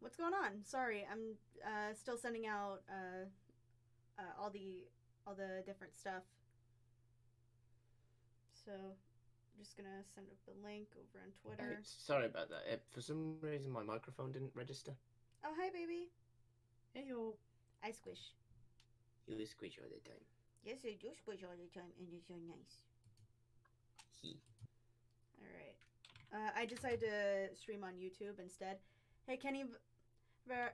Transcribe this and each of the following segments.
what's going on? Sorry, I'm still sending out all the different stuff. So I'm just gonna send up the link over on Twitter. Sorry about that. For some reason, my microphone didn't register. Oh, hi, baby. Hey, yo. I squish. You squish all the time. Yes, I do squish all the time, and it's so nice. He. All right. I decided to stream on YouTube instead. Hey, Kenny. I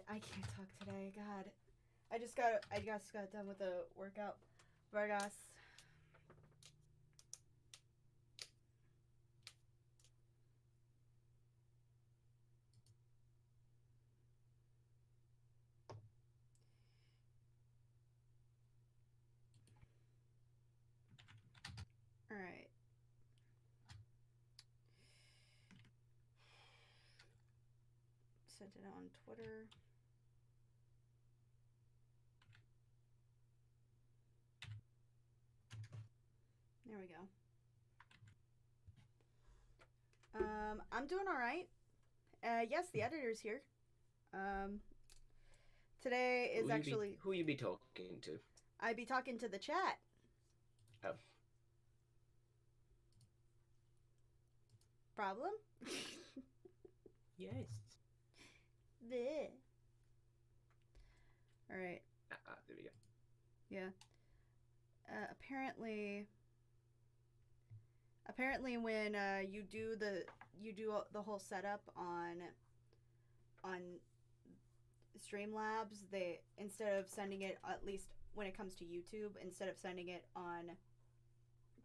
can't talk today. God, I just got done with the workout. Vargas. All right. Sent it on Twitter. There we go. I'm doing all right. Yes, the editor's here. Um, Today is actually Who you be talking to? I be talking to the chat. Oh. Problem? Yes. Bleh. All right. There we go. Yeah. Apparently, when you do the whole setup on Streamlabs, they, instead of sending it, at least when it comes to YouTube, instead of sending it on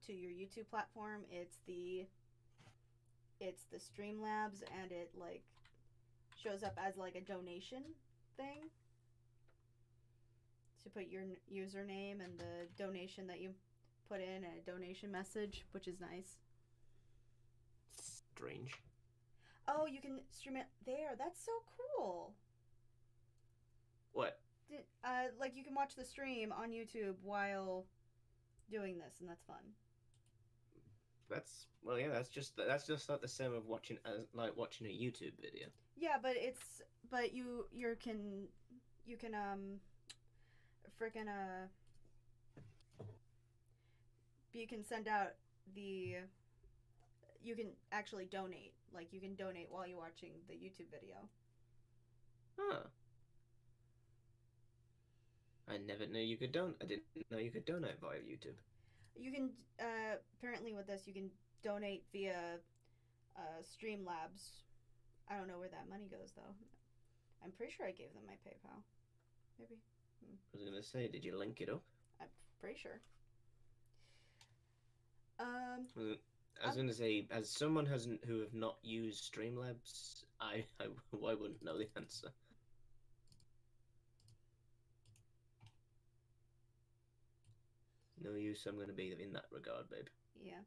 to your YouTube platform, it's the Streamlabs, and it like shows up as like a donation thing. So put your username and the donation that you put in, a donation message, which is nice. Strange. Oh, you can stream it there. That's so cool. What? Like you can watch the stream on YouTube while doing this, and that's fun. That's yeah. That's just like the same of watching watching a YouTube video. Yeah, but you can freaking you can send out the you can actually donate. Like you can donate while you're watching the YouTube video. Huh. I never knew you could don. I didn't know you could donate via YouTube. You can apparently with this you can donate via Streamlabs. I don't know where that money goes though. I'm pretty sure I gave them my PayPal. Maybe. I was gonna say, did you link it up? I'm pretty sure. I was gonna say, as someone who have not used Streamlabs, I wouldn't know the answer. No use. I'm gonna be in that regard, babe. Yeah.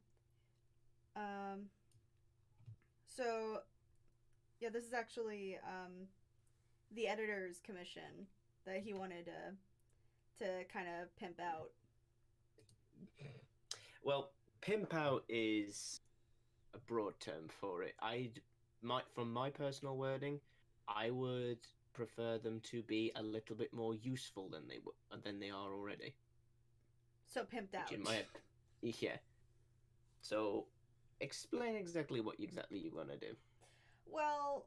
Um. So, yeah, this is actually the editor's commission that he wanted to kind of pimp out. Well, pimp out is a broad term for it. From my personal wording, I would prefer them to be a little bit more useful than they are already. So pimped Which in out. my yeah. So, explain exactly what you want to do. Well,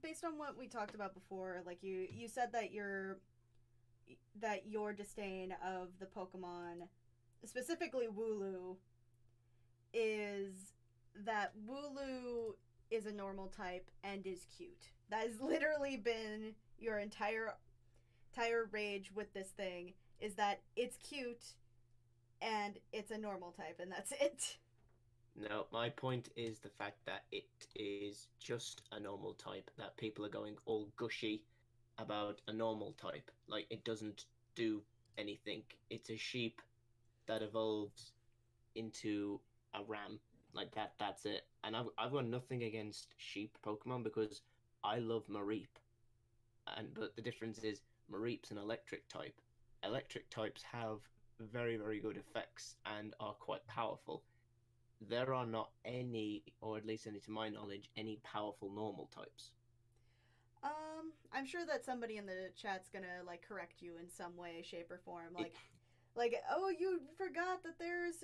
based on what we talked about before, like you said that your disdain of the Pokemon, specifically Wooloo, is that Wooloo is a normal type and is cute. That has literally been your entire rage with this thing, is that it's cute and it's a normal type, and that's it. No, my point is the fact that it is just a normal type, that people are going all gushy about a normal type. Like, it doesn't do anything. It's a sheep that evolves into a ram. Like that's it. And I've got nothing against sheep Pokemon because I love Mareep. But the difference is Mareep's an electric type. Electric types have very, very good effects and are quite powerful. There are not any, or at least any to my knowledge, any powerful normal types. I'm sure that somebody in the chat's gonna like correct you in some way, shape, or form. Like, oh, you forgot that there's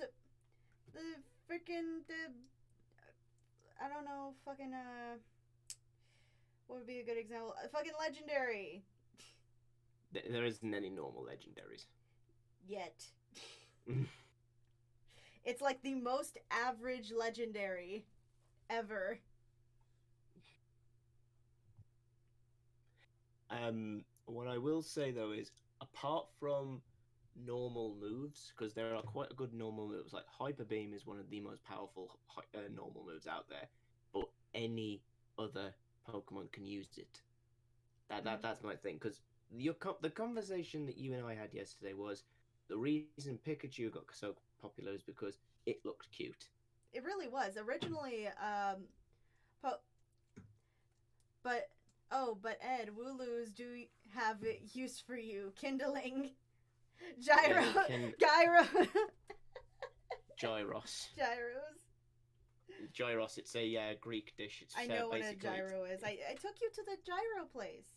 the freaking I don't know, fucking what would be a good example? Fucking legendary. There isn't any normal legendaries. Yet. It's like the most average legendary ever. What I will say though is, apart from normal moves, because there are quite a good normal moves, like Hyper Beam is one of the most powerful normal moves out there, but any other Pokemon can use it. That's my thing, because the conversation that you and I had yesterday was the reason Pikachu got so popular is because it looked cute. It really was. Originally, but Ed, Wooloos do have use for you. Kindling. Gyro. Gyro. Gyros. Gyros. Gyros, it's a Greek dish. It's I know what a gyro is. I took you to the gyro place.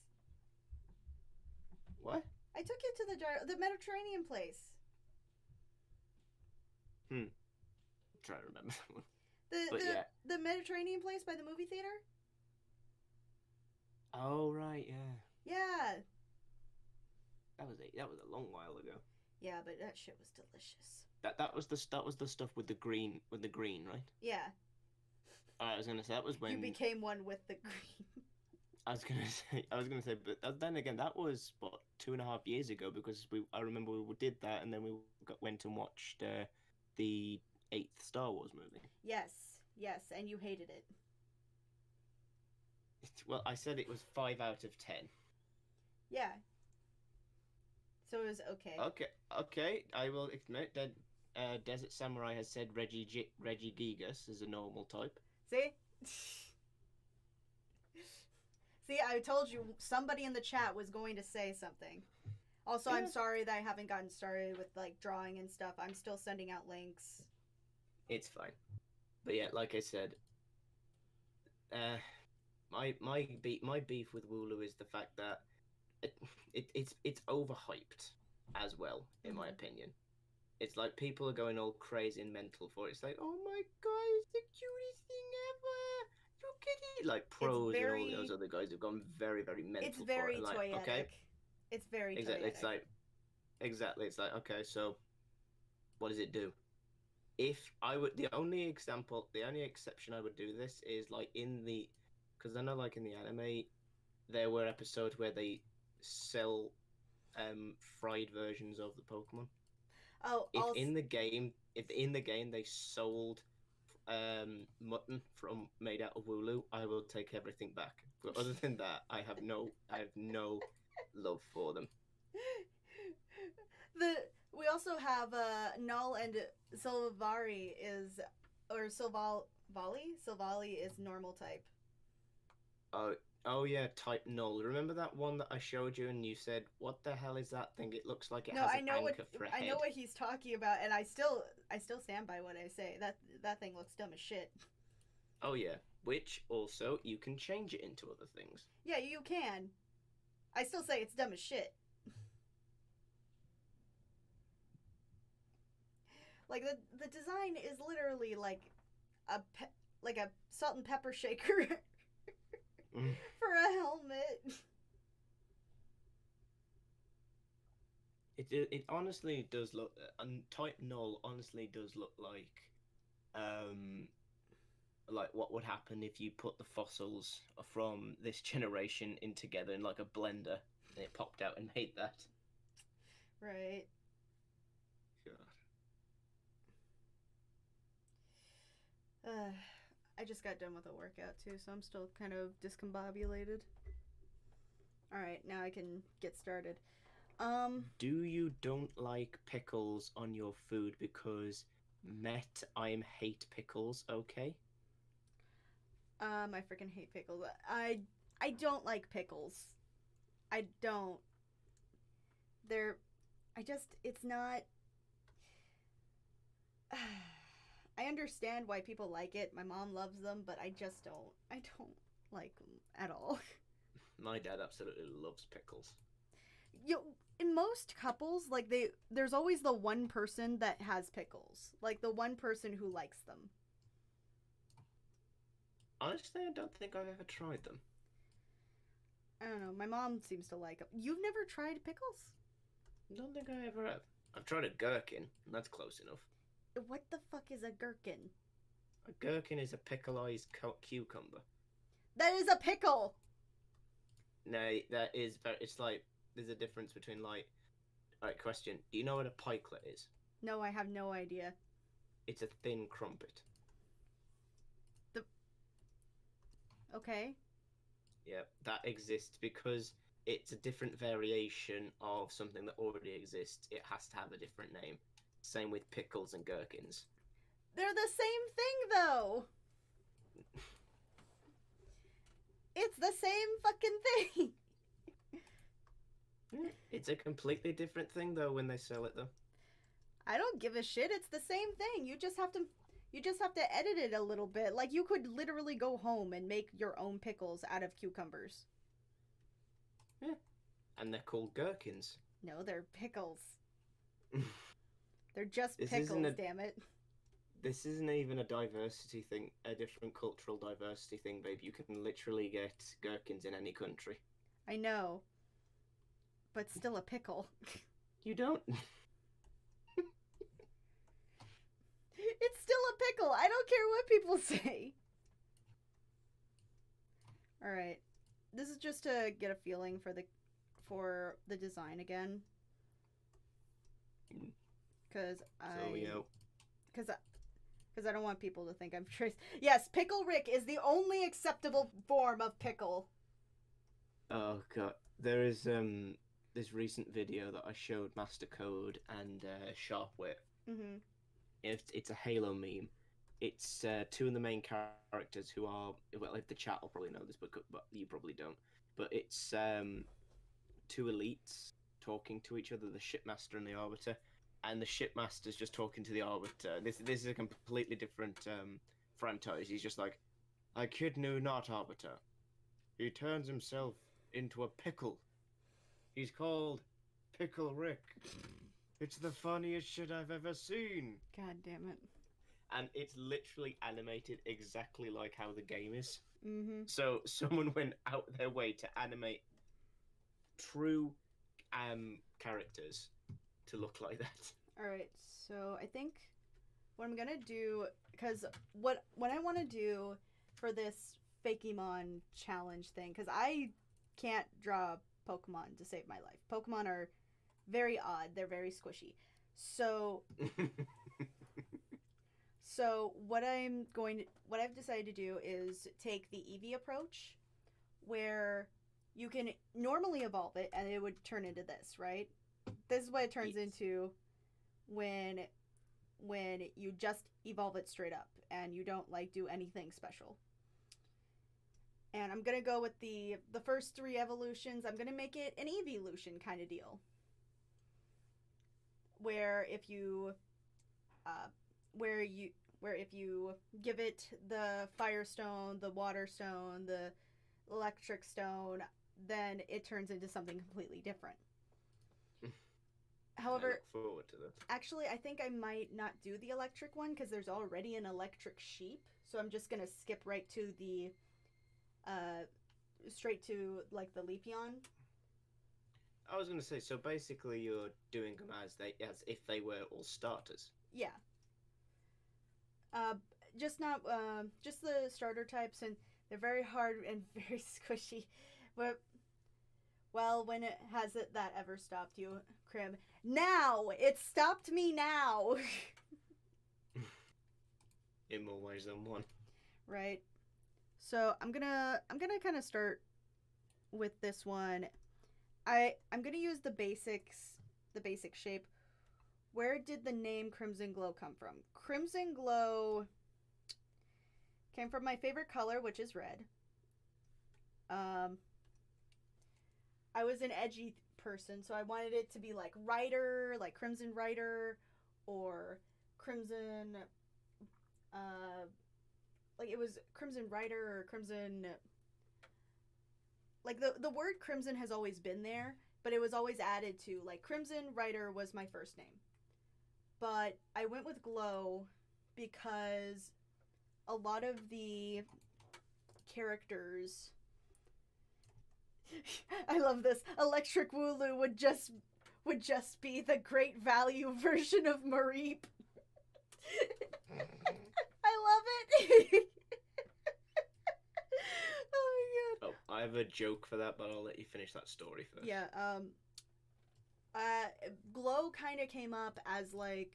What? I took you to the Mediterranean place. I'm trying to remember that one. The Mediterranean place by the movie theater? Oh right, yeah. Yeah. That was a long while ago. Yeah, but that shit was delicious. That was the stuff with the green right? Yeah. I was gonna say that was when you became one with the green. I was gonna say, but then again, that was what 2.5 years ago, because I remember we did that, and then we went and watched the 8th Star Wars movie. Yes, and you hated it. Well, I said it was 5 out of 10. Yeah. So it was okay. Okay. I will admit that Desert Samurai has said Regigigas is a normal type. See? See, I told you somebody in the chat was going to say something. Also, yeah. I'm sorry that I haven't gotten started with like drawing and stuff. I'm still sending out links. It's fine. But yeah, like I said, my beef with Wooloo is the fact that it's overhyped as well, in my opinion. It's like people are going all crazy and mental for it. It's like, oh my god, it's the cutest thing ever. Look at it. Like pros and all those other guys have gone very, very mental. It's very for it. Like, okay, it's very exactly. toyetic. It's like okay, so what does it do? If I would, the only exception I would do this is like because I know like in the anime, there were episodes where they sell fried versions of the Pokemon. Oh, if in the game they sold mutton made out of Wooloo, I will take everything back. But other than that, I have no love for them. We also have Null and Silvally is normal type. Oh yeah, type Null. Remember that one that I showed you and you said, "What the hell is that thing? It looks like it has an anchor for a head." I know what he's talking about, and I still stand by what I say. That thing looks dumb as shit. Oh yeah, which also you can change it into other things. Yeah, you can. I still say it's dumb as shit. Like the design is literally like a salt and pepper shaker for a helmet. It honestly does look. Type Null honestly does look like what would happen if you put the fossils from this generation in together in like a blender and it popped out and made that. Right. I just got done with a workout too, so I'm still kind of discombobulated. Alright, now I can get started. Do you don't like pickles on your food because I hate pickles, okay? I freaking hate pickles. I don't like pickles. I don't. It's not... I understand why people like it. My mom loves them, but I just don't. I don't like them at all. My dad absolutely loves pickles. In most couples, like there's always the one person that has pickles, like the one person who likes them. Honestly, I don't think I've ever tried them. I don't know. My mom seems to like them. You've never tried pickles? I don't think I ever have. I've tried a gherkin, and that's close enough. What the fuck is a gherkin? A gherkin is a pickleized cucumber. That is a pickle! No, that is very. It's like there's a difference between like. Alright, question. Do you know what a pikelet is? No, I have no idea. It's a thin crumpet. Okay. Yeah, that exists because it's a different variation of something that already exists. It has to have a different name. Same with pickles and gherkins. They're the same thing, though! It's the same fucking thing! It's a completely different thing, though, when they sell it, though. I don't give a shit. It's the same thing. You just have to edit it a little bit. Like, you could literally go home and make your own pickles out of cucumbers. Yeah. And they're called gherkins. No, they're pickles. They're just pickles, damn it. This isn't even a diversity thing, a different cultural diversity thing, babe. You can literally get gherkins in any country. I know. But still a pickle. You don't. It's still a pickle. I don't care what people say. Alright. This is just to get a feeling for the design again. Because I don't want people to think I'm trace. Yes, Pickle Rick is the only acceptable form of pickle. Oh god, there is this recent video that I showed Master Code and Sharpwit. Mm-hmm. It's a Halo meme. It's two of the main characters who are, well, if the chat will probably know this, but you probably don't. But it's two elites talking to each other, the Shipmaster and the Arbiter. And the Shipmaster's just talking to the Arbiter. This is a completely different franchise. He's just like, I kid you not, Arbiter. He turns himself into a pickle. He's called Pickle Rick. It's the funniest shit I've ever seen. God damn it. And it's literally animated exactly like how the game is. Mm-hmm. So someone went out their way to animate true characters to look like that. Alright, so I think what I'm gonna do, because what I want to do for this Fakemon challenge thing, because I can't draw Pokemon to save my life. Pokemon are very odd. They're very squishy. So what I've decided to do is take the Eevee approach, where you can normally evolve it and it would turn into this, right? This is what it turns into when you just evolve it straight up and you don't like do anything special. And I'm gonna go with the first three evolutions. I'm gonna make it an evolution kind of deal, where if you give it the fire stone, the water stone, the electric stone, then it turns into something completely different. However, I look forward to that. Actually, I think I might not do the electric one because there's already an electric sheep. So I'm just gonna skip right to the, straight to like the Leafeon. I was gonna say, so basically you're doing them as if they were all starters. Yeah. Just the starter types, and they're very hard and very squishy. But, well, when it has it that ever stopped you, Crim? Now! It stopped me now! In more ways than one. Right. So I'm gonna kind of start with this one. I'm gonna use the basic shape. Where did the name Crimson Glow come from? Crimson Glow came from my favorite color, which is red. I was an edgy person, so I wanted it to be like Rider, like Crimson Rider, or Crimson, like it was Crimson Rider or Crimson, like the word crimson has always been there, but it was always added to, like, Crimson Rider was my first name. But I went with Glow because a lot of the characters I love this. Electric Wooloo would just be the great value version of Mareep. I love it. Oh my god. Oh, I have a joke for that, but I'll let you finish that story first. Yeah, Glow kind of came up as, like,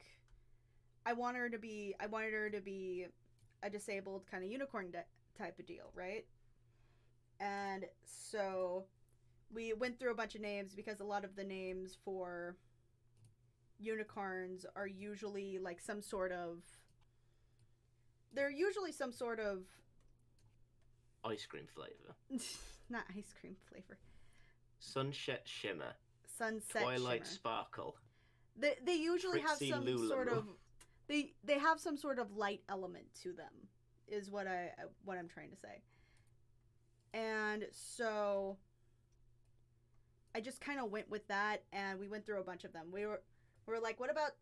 I wanted her to be a disabled kind of unicorn type of deal, right? And so we went through a bunch of names because a lot of the names for unicorns are usually like they're usually some sort of ice cream flavor. Not ice cream flavor. Sunset Shimmer. Sunset Twilight Shimmer. Sparkle. They usually Trixie have some Lulamoo. sort of they have some sort of light element to them, is what I'm trying to say. And so I just kind of went with that, and we went through a bunch of them. We were like, what about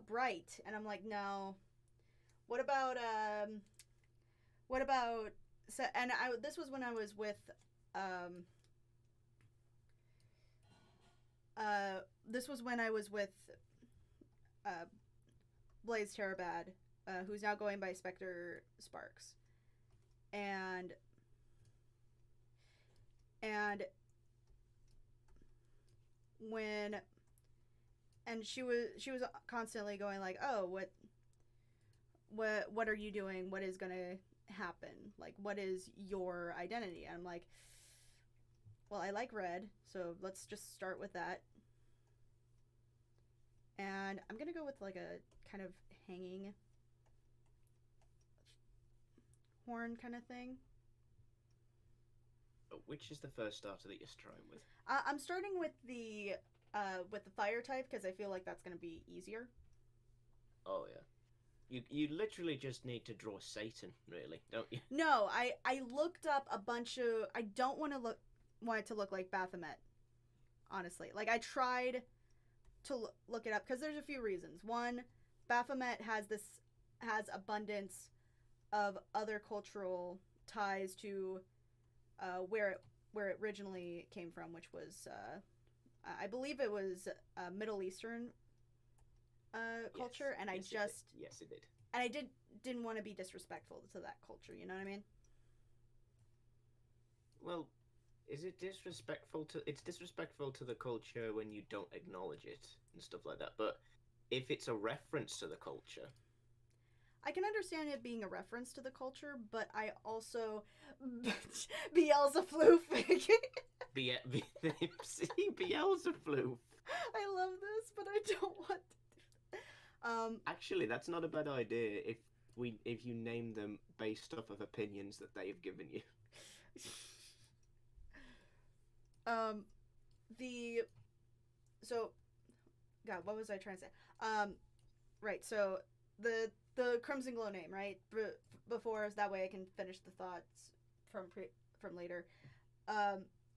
Bright? And I'm like, no. What about so, and this was when I was with Blaze Terabad, who's now going by Spectre Sparks. And she was constantly going like, oh, what are you doing? What is gonna happen? Like, what is your identity? And I'm like, well, I like red, so let's just start with that. And I'm gonna go with like a kind of hanging horn kind of thing. Which is the first starter that you're starting with? I'm starting with the fire type because I feel like that's gonna be easier. Oh yeah, you literally just need to draw Satan, really, don't you? No, I looked up a bunch of. I don't want it to look like Baphomet, honestly. Like, I tried to look it up because there's a few reasons. One, Baphomet has abundance of other cultural ties to where it originally came from, which was I believe it was Middle Eastern culture, yes, and I yes, just yes, it did. And I didn't want to be disrespectful to that culture. You know what I mean? Well, is it disrespectful to? It's disrespectful to the culture when you don't acknowledge it and stuff like that. But if it's a reference to the culture, I can understand it being a reference to the culture, but I also Beelzefloof. Beelzefloof. I love this, but I don't want to. Actually, that's not a bad idea if you name them based off of opinions that they have given you. God, what was I trying to say? Right, so the Crimson Glow name, right? Before, so that way I can finish the thoughts from later.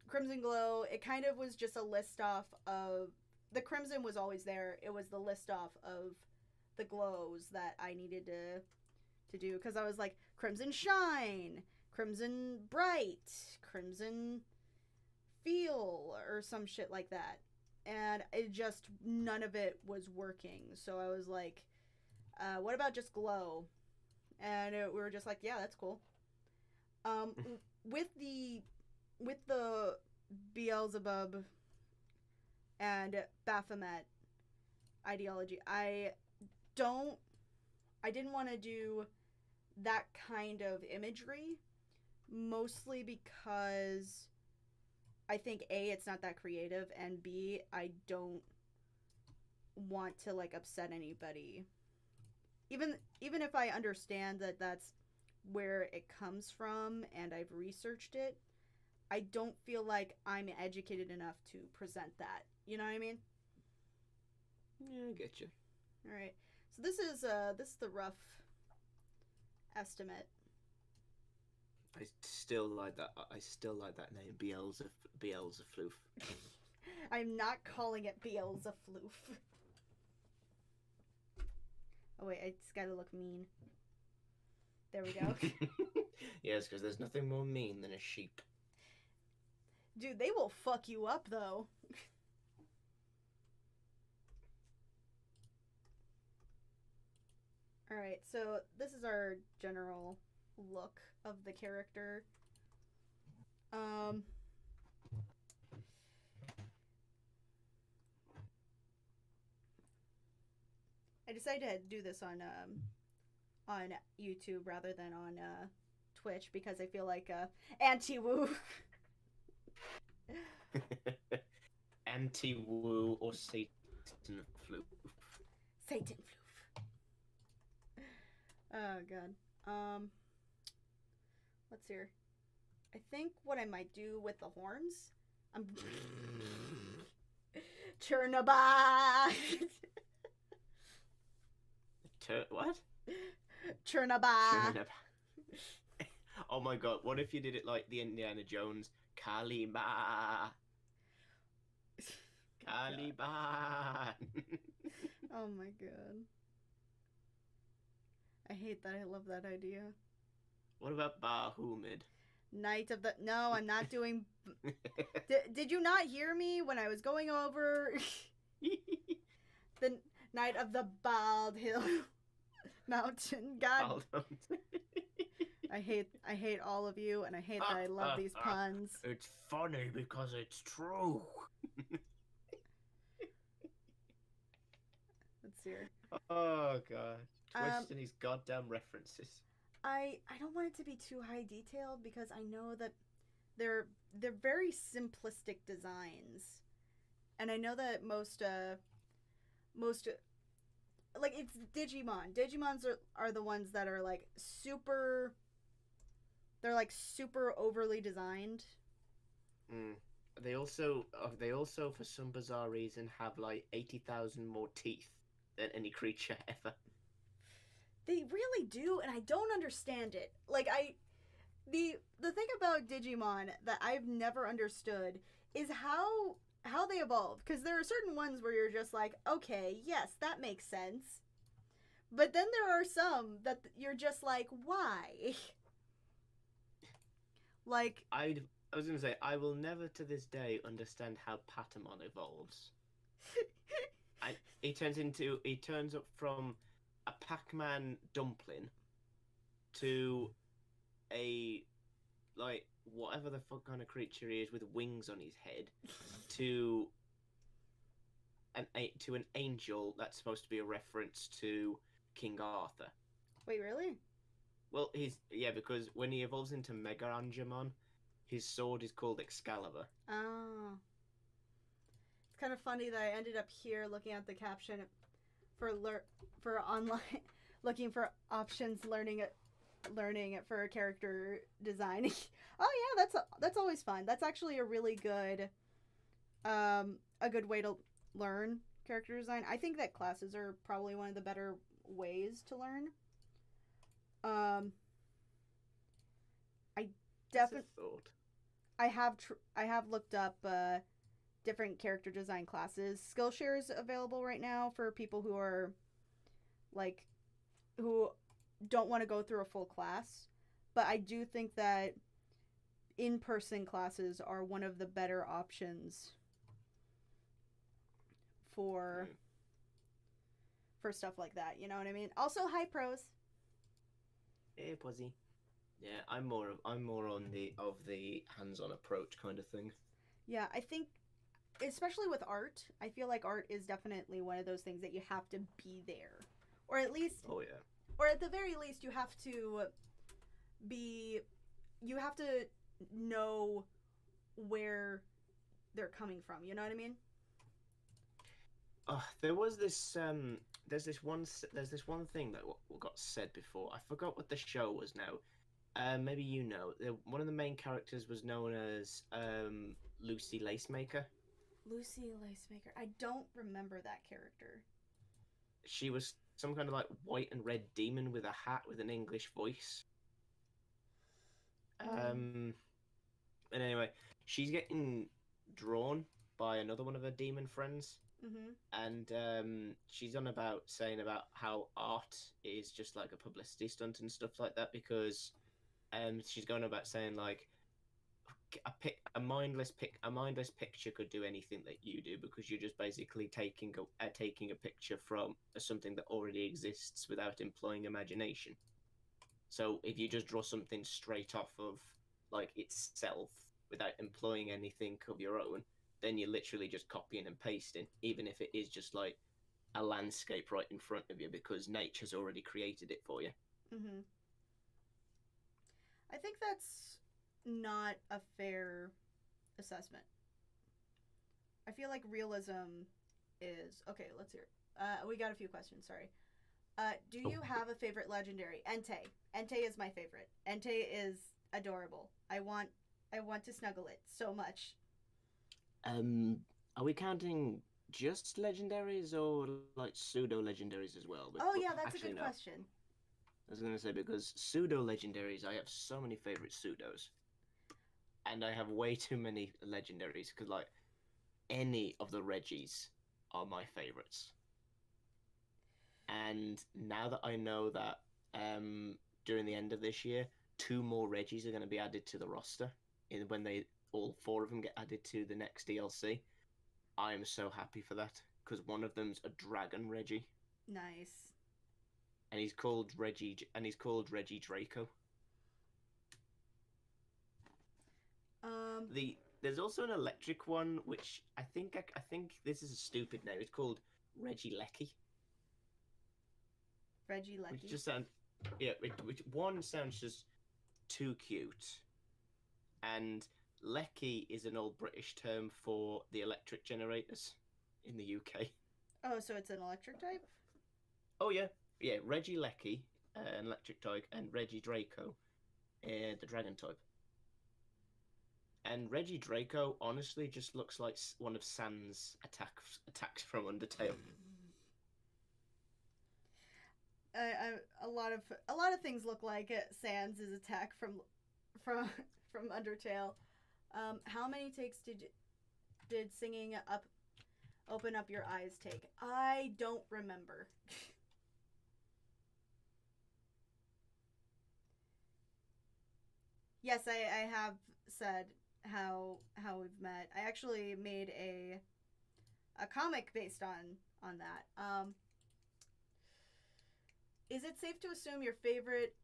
Crimson Glow, it kind of was just a list off of the crimson was always there. It was the list off of the glows that I needed to do, because I was like Crimson Shine, Crimson Bright, Crimson Feel, or some shit like that. And it just, none of it was working. So I was like, what about just Glow? And we were just like, yeah, that's cool. With the Beelzebub and Baphomet ideology, I didn't want to do that kind of imagery, mostly because I think A, it's not that creative, and B, I don't want to like upset anybody. Even if I understand that that's where it comes from and I've researched it, I don't feel like I'm educated enough to present that. You know what I mean? Yeah, I get you. All right. So this is the rough estimate. I still like that. I still like that name, Beelzefloof. I'm not calling it Beelzefloof. Oh wait, I just gotta look mean. There we go. Yes, because there's nothing more mean than a sheep. Dude, they will fuck you up though. Alright, so this is our general look of the character. I decided to do this on YouTube rather than on Twitch because I feel like anti-woo. Anti-woo or Satan floof. Satan floof. Oh god. Let's hear. I think what I might do with the horns. I'm Chernobyl. What? Chernobyl. Oh my god! What if you did it like the Indiana Jones? Kalima. Caliban. Oh my god. I hate that. I love that idea. What about Bahumid? Night of the... No, I'm not doing... Did you not hear me when I was going over the Night of the Bald Hill Mountain? God. I hate all of you, and I hate that I love these puns. It's funny because it's true. Let's see here. Oh god. Twisting these goddamn references. I don't want it to be too high detailed because I know that they're very simplistic designs. And I know that most like it's Digimon. Digimons are the ones that are like super, they're like super overly designed. They also for some bizarre reason have like 80,000 more teeth than any creature ever. They really do, and I don't understand it. Like the thing about Digimon that I've never understood is how they evolve, because there are certain ones where you're just like, okay, yes, that makes sense. But then there are some that you're just like, why? Like I was gonna say, I will never to this day understand how Patamon evolves. He turns up from a Pac-Man dumpling to a, like, whatever the fuck kind of creature he is with wings on his head to an angel that's supposed to be a reference to King Arthur. Wait, really? Well, because when he evolves into Mega Angemon, his sword is called Excalibur. Oh. It's kind of funny that I ended up here looking at the caption for online, looking for options, learning it for character design. Oh yeah, that's always fun. That's actually a really good a good way to learn character design. I think that classes are probably one of the better ways to learn. I definitely I have looked up different character design classes. Skillshare is available right now for people who are like who don't want to go through a full class, but I do think that in-person classes are one of the better options for stuff like that, you know what I mean? Also, hi pros. Hey Puzzy. Yeah, I'm more on the hands-on approach kind of thing. Yeah, I think especially with art, I feel like art is definitely one of those things that you have to be there. Or at least or at the very least you have to know where they're coming from, you know what I mean? There was this there's this one thing that got said before. I forgot what the show was now. Maybe you know. One of the main characters was known as Lucy Lacemaker. Lucy Lacemaker. I don't remember that character. She was some kind of like white and red demon with a hat with an English voice. Um, and anyway, she's getting drawn by another one of her demon friends, Mm-hmm. and she's on about saying about how art is just like a publicity stunt and stuff like that because she's going about saying like a mindless picture could do anything that you do because you're just basically taking a picture from something that already exists without employing imagination. So if you just draw something straight off of like itself without employing anything of your own, then you're literally just copying and pasting, even if it is just like a landscape right in front of you because nature's already created it for you. Mm-hmm. I think that's not a fair assessment. I feel like realism is okay. Let's hear it. We got a few questions. Sorry. Do Oh, you have a favorite legendary? Entei. Entei is my favorite. Entei is adorable. I want to snuggle it so much. Um, are we counting just legendaries or like pseudo legendaries as well? Oh yeah, that's a Actually, good no. question. I was gonna say because pseudo legendaries, I have so many favorite pseudos, and I have way too many legendaries because like any of the Reggies are my favorites. And now that I know that during the end of this year, two more Reggies are going to be added to the roster, when they all four of them get added to the next DLC, I am so happy for that because one of them's a Dragon Reggie, Nice. and he's called Reggie Draco. Um, There's also an electric one which I think this is a stupid name. It's called Reggie Lecky, Reggie which Lecky. just sounds yeah. Which one sounds just too cute, and Lecky is an old British term for the electric generators in the UK. Oh, so it's an electric type? Oh yeah, yeah. Reggie Lecky, an electric type, and Reggie Draco, the dragon type. And Reggie Draco honestly just looks like one of Sans attacks from Undertale. A lot of things look like Sans' attack from from Undertale. How many takes did singing up open up your eyes take? I don't remember. Yes, I have said we've met. I actually made a comic based on that. Is it safe to assume your favorite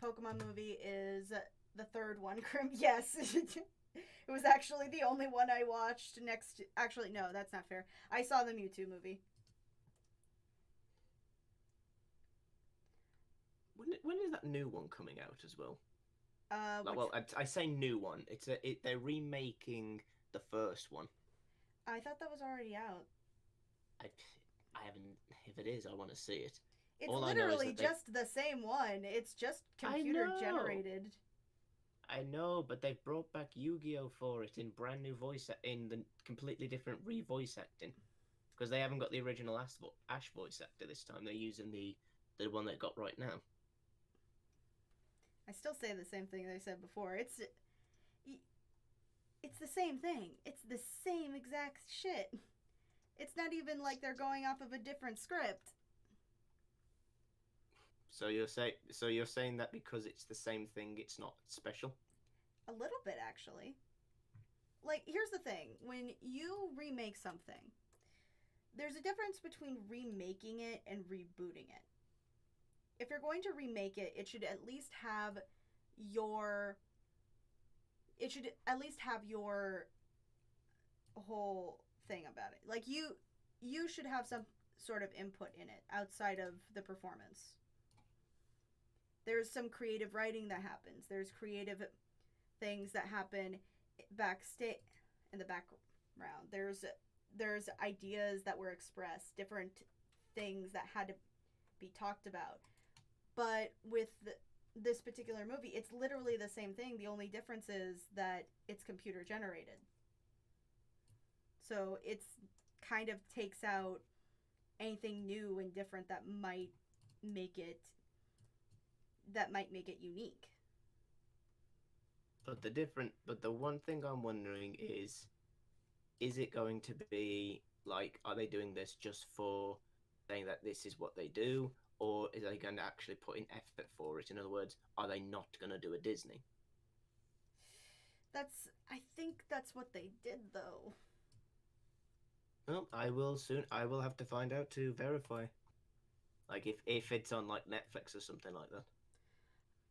Pokemon movie is the third one, Grim? Yes. It was actually the only one I watched. Actually, no, that's not fair. I saw the Mewtwo movie. When is that new one coming out as well? Like, Which well, I say new one. They're remaking the first one. I thought that was already out. I I haven't. If it is, I want to see it. It's All I know is literally that they. just the same one. It's just I computer know. generated. I know, but they've brought back Yu-Gi-Oh for it in brand new in the completely different re-voice acting because they haven't got the original Ash voice actor this time. They're using the one they got right now. I still say the same thing I said before. It's the same thing. It's the same exact shit. It's not even like they're going off of a different script. So you're saying that because it's the same thing, it's not special? A little bit, actually. Like, here's the thing. When you remake something, there's a difference between remaking it and rebooting it. If you're going to remake it, it should at least have your whole thing about it. Like you should have some sort of input in it outside of the performance. There's some creative writing that happens. There's creative things that happen backstage in the background. There's ideas that were expressed, different things that had to be talked about. But with this particular movie, it's literally the same thing. The only difference is that it's computer generated. So it's kind of takes out anything new and different make it that might make it unique. But the one thing I'm wondering is it going to be like, are they doing this just for saying that this is what they do, or is they going to actually put in effort for it? In other words, are they not going to do a Disney? I think that's what they did though. Well, I will soon. I will have to find out to verify. Like if it's on like Netflix or something like that.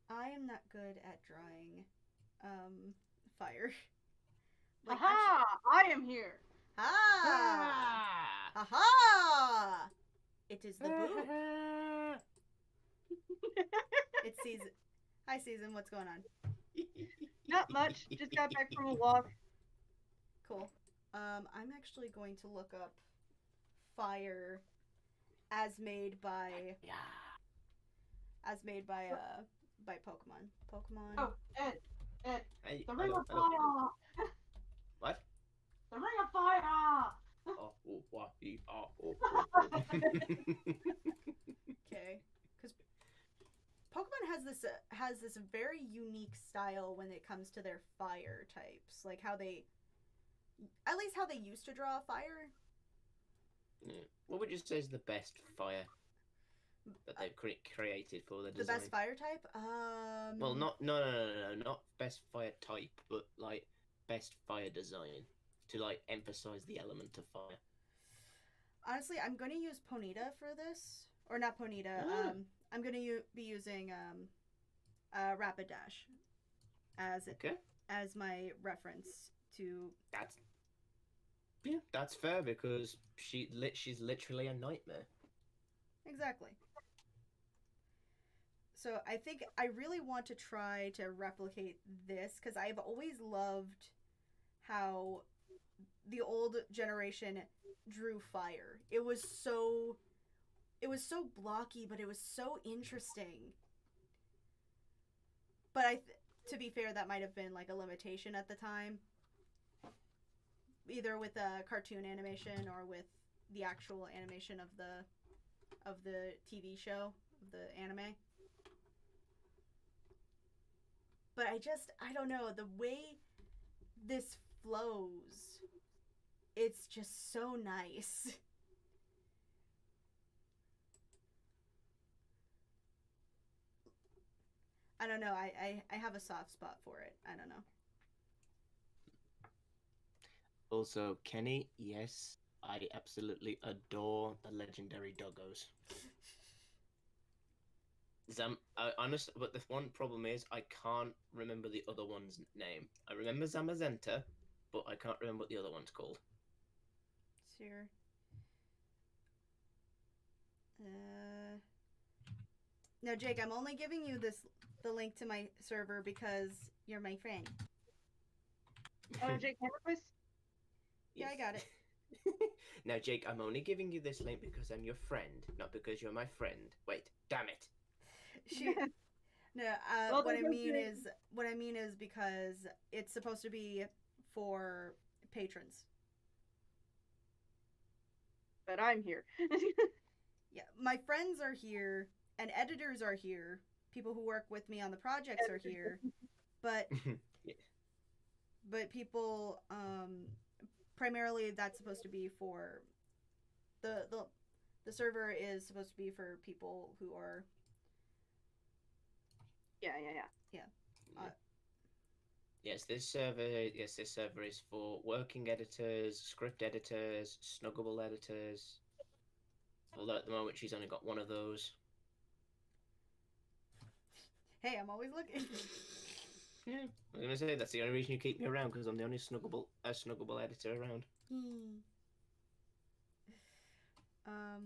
I am not good at drawing fire. Like, aha! I am here. Ha! Ha! It is the boot. It's Season. Hi, Season. What's going on? Not much. Just got back from a walk. Cool. I'm actually going to look up fire as made by by Pokemon. Pokemon. Oh, Ed. Hey, The Ring hello, of hello. Fire! What? The Ring of Fire! Okay, because Pokemon has this very unique style when it comes to their fire types, like how they, at least how they used to draw fire. Yeah. What would you say is the best fire that they've created for the design? The best fire type? Well, not best fire type, but like best fire design to like emphasize the element of fire. Honestly, I'm going to use Ponyta for this, or not Ponyta. I'm going to be using Rapidash as my reference to. That's fair because she's literally a nightmare. Exactly. So I think I really want to try to replicate this because I've always loved how the old generation drew fire. It was so blocky, but it was so interesting. But to be fair, that might have been like a limitation at the time, either with a cartoon animation or with the actual animation of the TV show, of the anime. But I don't know, the way this flows, it's just so nice. I don't know, I have a soft spot for it. I don't know. Also, Kenny, yes, I absolutely adore the legendary doggos. Honestly, but the one problem is I can't remember the other one's name. I remember Zamazenta, but I can't remember what the other one's called. Sure. No, Jake, I'm only giving you the link to my server because you're my friend. Oh, Jake, have a quiz? Yeah, I got it. Now, Jake, I'm only giving you this link because I'm your friend, not because you're my friend. Wait, damn it. No, Well, what I mean is because it's supposed to be for patrons. But I'm here. Yeah, my friends are here and editors are here. People who work with me on the projects are here. But Yeah. but people primarily that's supposed to be for the server is supposed to be for people who are Yeah. Yes, this server is for working editors, script editors, Snuggable editors. Although at the moment she's only got one of those. Hey, I'm always looking. Yeah, I was gonna say that's the only reason you keep me around because I'm the only Snuggable editor around.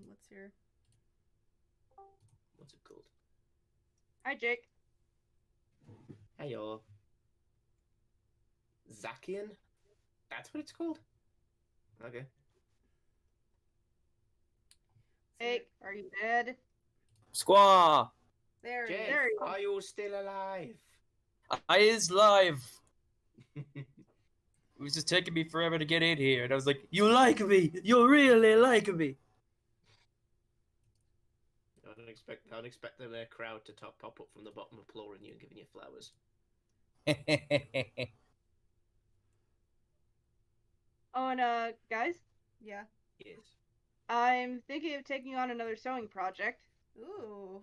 What's your What's it called? Hi, Jake. Hey y'all. Zacian? That's what it's called? Okay. Jake, are you dead? Squaw! There Jake, it is. There you go. are you still alive? I is live. It was just taking me forever to get in here, and I was like, "You like me? You really like me?" I don't expect the crowd to pop up from the bottom applauding you and giving you flowers. Oh, and guys, Yeah. Yes. I'm thinking of taking on another sewing project. Ooh.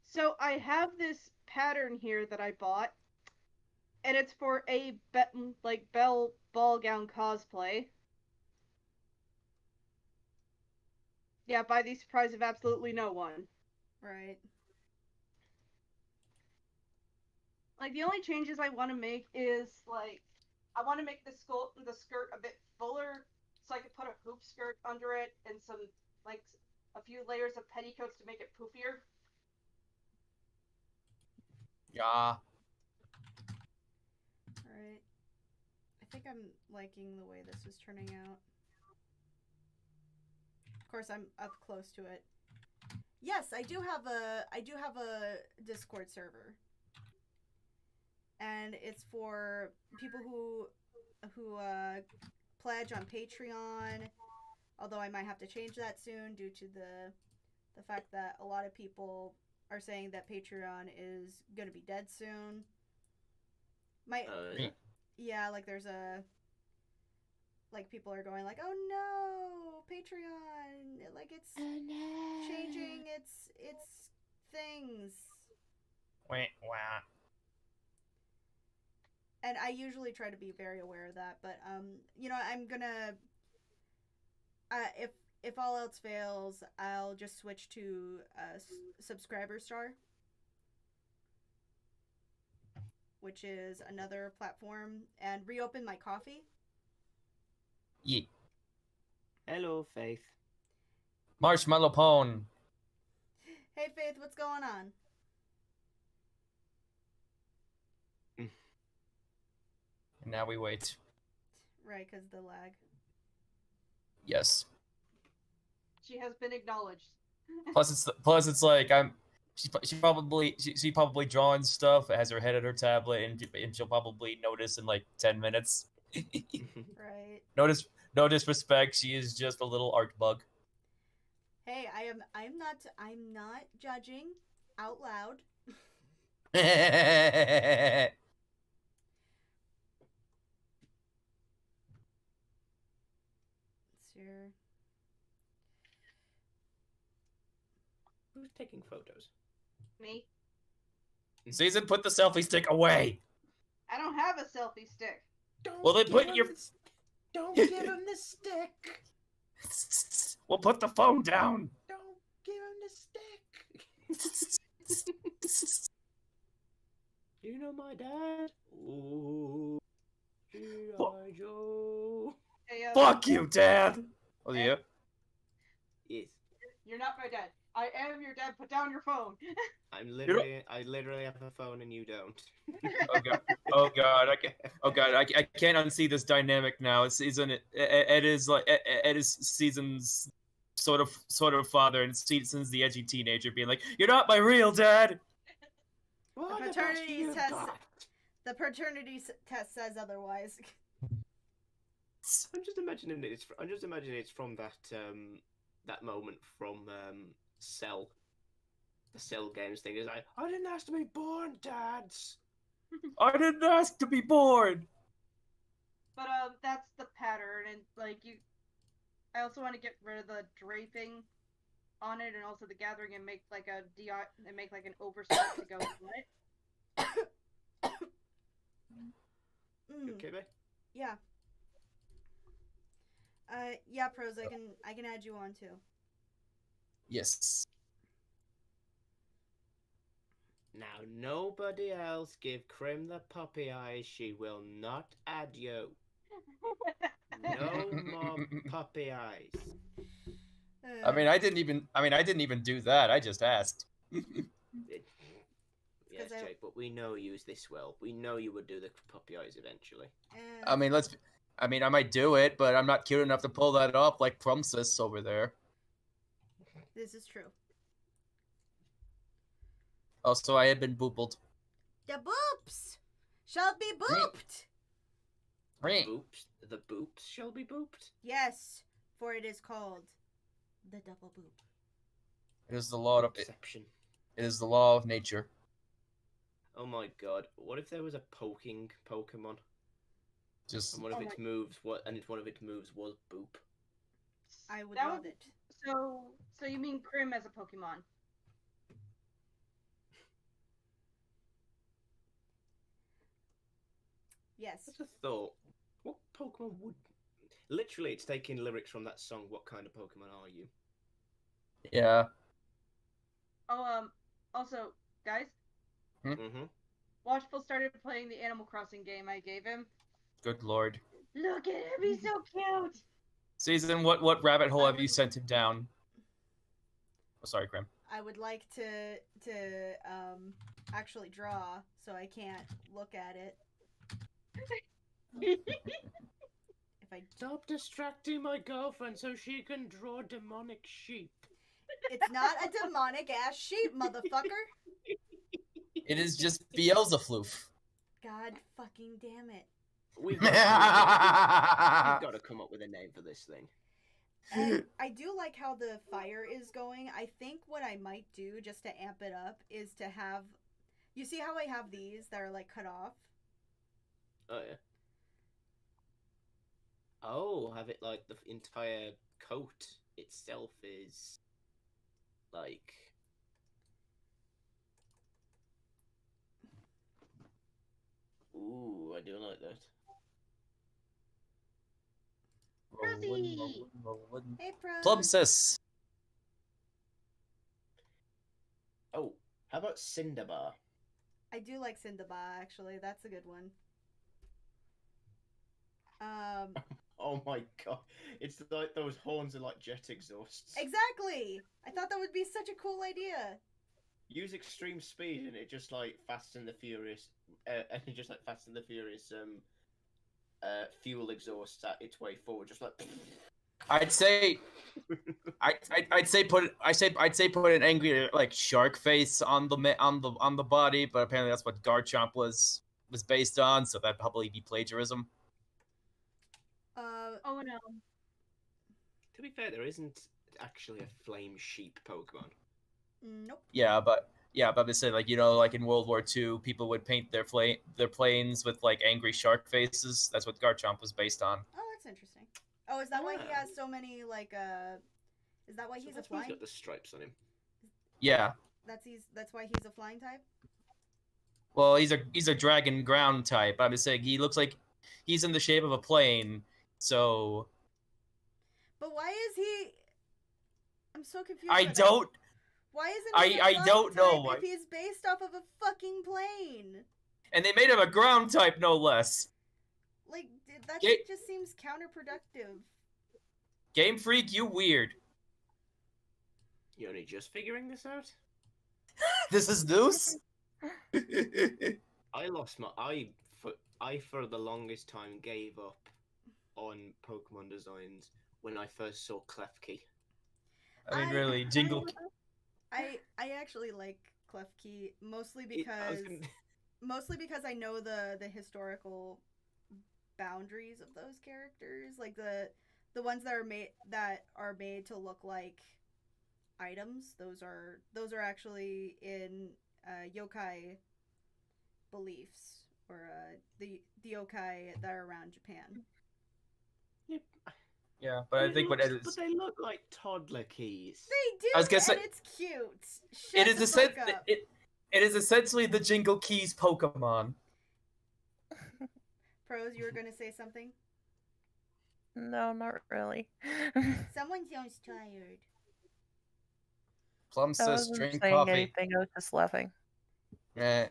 So I have this pattern here that I bought, and it's for a Belle ball gown cosplay. Yeah, by the surprise of absolutely no one. Right. Like, the only changes I want to make is, like, I want to make the skirt a bit fuller, so I could put a hoop skirt under it and some, like, a few layers of petticoats to make it poofier. Yeah. Right. I think I'm liking the way this is turning out. Of course, I'm up close to it. Yes, I do have a Discord server. And it's for people who pledge on Patreon. Although I might have to change that soon due to the fact that a lot of people are saying that Patreon is going to be dead soon. Yeah, like there's like people are going like, "Oh no, Patreon, like it's changing its things." Wah. And I usually try to be very aware of that, but you know, I'm gonna if all else fails, I'll just switch to Subscriber Star, which is another platform, and reopen my coffee. Yeah. Hello, Faith. Marshmallow Pone. Hey Faith, what's going on? And now we wait. Right, because the lag. Yes. She has been acknowledged. Plus it's like she probably drawing stuff, has her head at her tablet, and she'll probably notice in like 10 minutes. Right. No disrespect, she is just a little art bug. Hey, I'm not judging out loud. Sure. Who's taking photos? Me? Season, put the selfie stick away. I don't have a selfie stick. Well, then put your. Don't give him the stick. Well, put the phone down. Don't give him the stick. You know my dad? Ooh, G.I. Joe. Hey, Fuck you, Dad. Oh yeah. Yes. You're not my dad. I am your dad. Put down your phone. I literally have a phone and you don't. Oh god, I can't unsee this dynamic now. Ed is like Ed is Season's sort of father, and Season's the edgy teenager being like, "You're not my real dad." What The paternity test. The paternity test says otherwise. I'm just imagining it's from that moment from Cell. The Cell games thing is like, I didn't ask to be born, dads. I didn't ask to be born. But that's the pattern, and like I also want to get rid of the draping on it, and also the gathering, and make like an oversight to go on it. Okay, babe? Yeah. Yeah, Pros, I can add you on too. Yes. Now nobody else give Krim the puppy eyes. She will not add you. No more puppy eyes. I mean, I didn't even do that. I just asked. Yes, Jake, but we know you this well. We know you would do the puppy eyes eventually. I mean, I might do it, but I'm not cute enough to pull that off like Prumsus over there. This is true. Also, I had been boopled. The boops shall be booped. The boops shall be booped? Yes, for it is called the double boop. It is the law of Exception. It is the law of nature. Oh my god! What if there was a poking Pokemon, Just and one of Oh its moves one of its moves was Boop? I would That love would- it. So you mean Crim as a Pokemon? Yes. Just a thought. What Pokemon would? Literally, it's taking lyrics from that song. What kind of Pokemon are you? yeah. Oh, also, guys, Mm-hmm. Watchful started playing the Animal Crossing game I gave him. Good lord. Look at him, he's so cute! Season, what rabbit hole I have you would- sent him down? Oh, sorry, Grim. I would like to actually draw, so I can't look at it. If I, Stop distracting my girlfriend so she can draw demonic sheep. it's not a demonic ass sheep, motherfucker. It is just Beelzefloof. God fucking damn it. We've got to come up with a name for this thing. And I do like how the fire is going. I think what I might do just to amp it up is to have. You see how I have these that are like cut off? Oh yeah. Oh, have it like the entire coat itself is like. Ooh, I do like that. Rosie! Hey, Pro. Plumsis. Oh, how about Cinderbar? I do like Cinderbar, actually. That's a good one. Oh my god, it's like those horns are like jet exhausts. Exactly! I thought that would be such a cool idea. Use extreme speed and it just like Fast and the Furious, and it just like Fast and the Furious fuel exhausts at its way forward, just like. I'd say put an angry like shark face on the body, but apparently that's what Garchomp was based on, so that'd probably be plagiarism. Oh no. To be fair, there isn't actually a flame sheep Pokemon. Nope. Yeah, but I'm just saying, like, you know, like in World War II, people would paint their planes with like angry shark faces. That's what Garchomp was based on. Oh, that's interesting. Oh, is that why he has so many, like, is that why So he's a that's why flying? he's got the stripes on him. Yeah. That's why he's a flying type? Well, he's a dragon ground type. I'm just saying he looks like he's in the shape of a plane. So But why is he... I'm so confused. I by that. don't. Why isn't he a I flying don't know. type if he's based off of a fucking plane? And they made him a ground type, no less. Like, that Ga- just seems counterproductive. Game Freak, you weird. You're only just figuring this out? This is news. I lost my I for the longest time gave up on Pokemon designs when I first saw Klefki. I mean, really, Jingle. I actually like Klefki mostly because I know the historical boundaries of those characters, like the ones that are made to look like items. Those are actually in yokai beliefs, or the yokai that are around Japan. Yeah, but I think what Ed But is. they look like toddler keys. They do, I was gonna and say- it's cute. It Shut is the fuck up. it is essentially the Jingle Keys Pokemon. Pros, you were gonna say something? No, not really. Someone sounds tired. Plum I says wasn't drink saying coffee. anything, I was just laughing. Eh.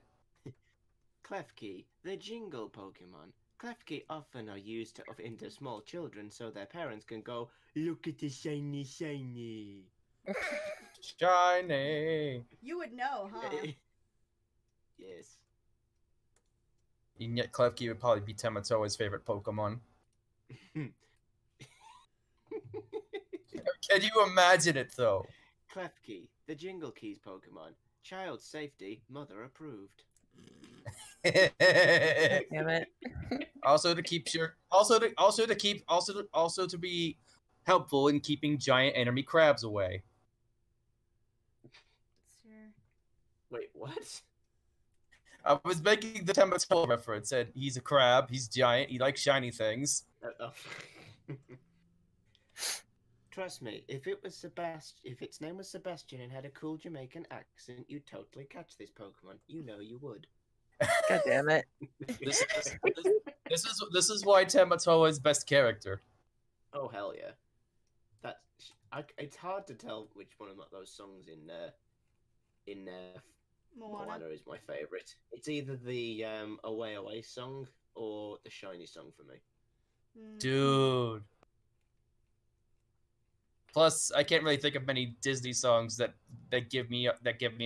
Klefki, the Jingle Pokemon. Klefki often are used into small children so their parents can go, look at the shiny shiny. Shiny. You would know, huh? Yes. And yet Klefki would probably be Tamatoa's favorite Pokemon. Can you imagine it, though? Klefki, the Jingle Keys Pokemon. Child safety, mother approved. Damn it. Also to be helpful in keeping giant enemy crabs away. Sure. Wait, what? I was making the Tematola reference, and he's a crab, he's giant, he likes shiny things. Trust me, if its name was Sebastian and had a cool Jamaican accent, you'd totally catch this Pokemon. You know you would. God damn it. This is why Tematola is best character. Oh hell yeah! It's hard to tell which one of those songs in Moana is my favorite. It's either the Away Away song or the Shiny song for me. Dude. Plus, I can't really think of many Disney songs that give me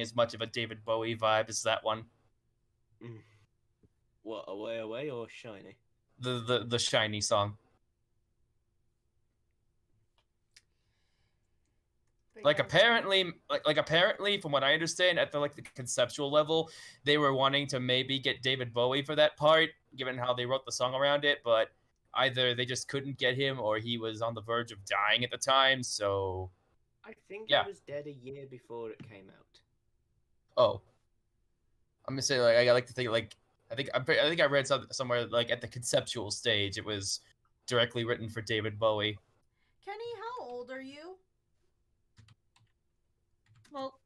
as much of a David Bowie vibe as that one. What, Away Away or Shiny? The Shiny song. Like apparently, from what I understand, at the conceptual level, they were wanting to maybe get David Bowie for that part, given how they wrote the song around it, but either they just couldn't get him, or he was on the verge of dying at the time. So, I think yeah. he was dead a year before it came out. Oh, I'm gonna say I like to think I think I read somewhere at the conceptual stage, it was directly written for David Bowie. Kenny, how old are you? Well,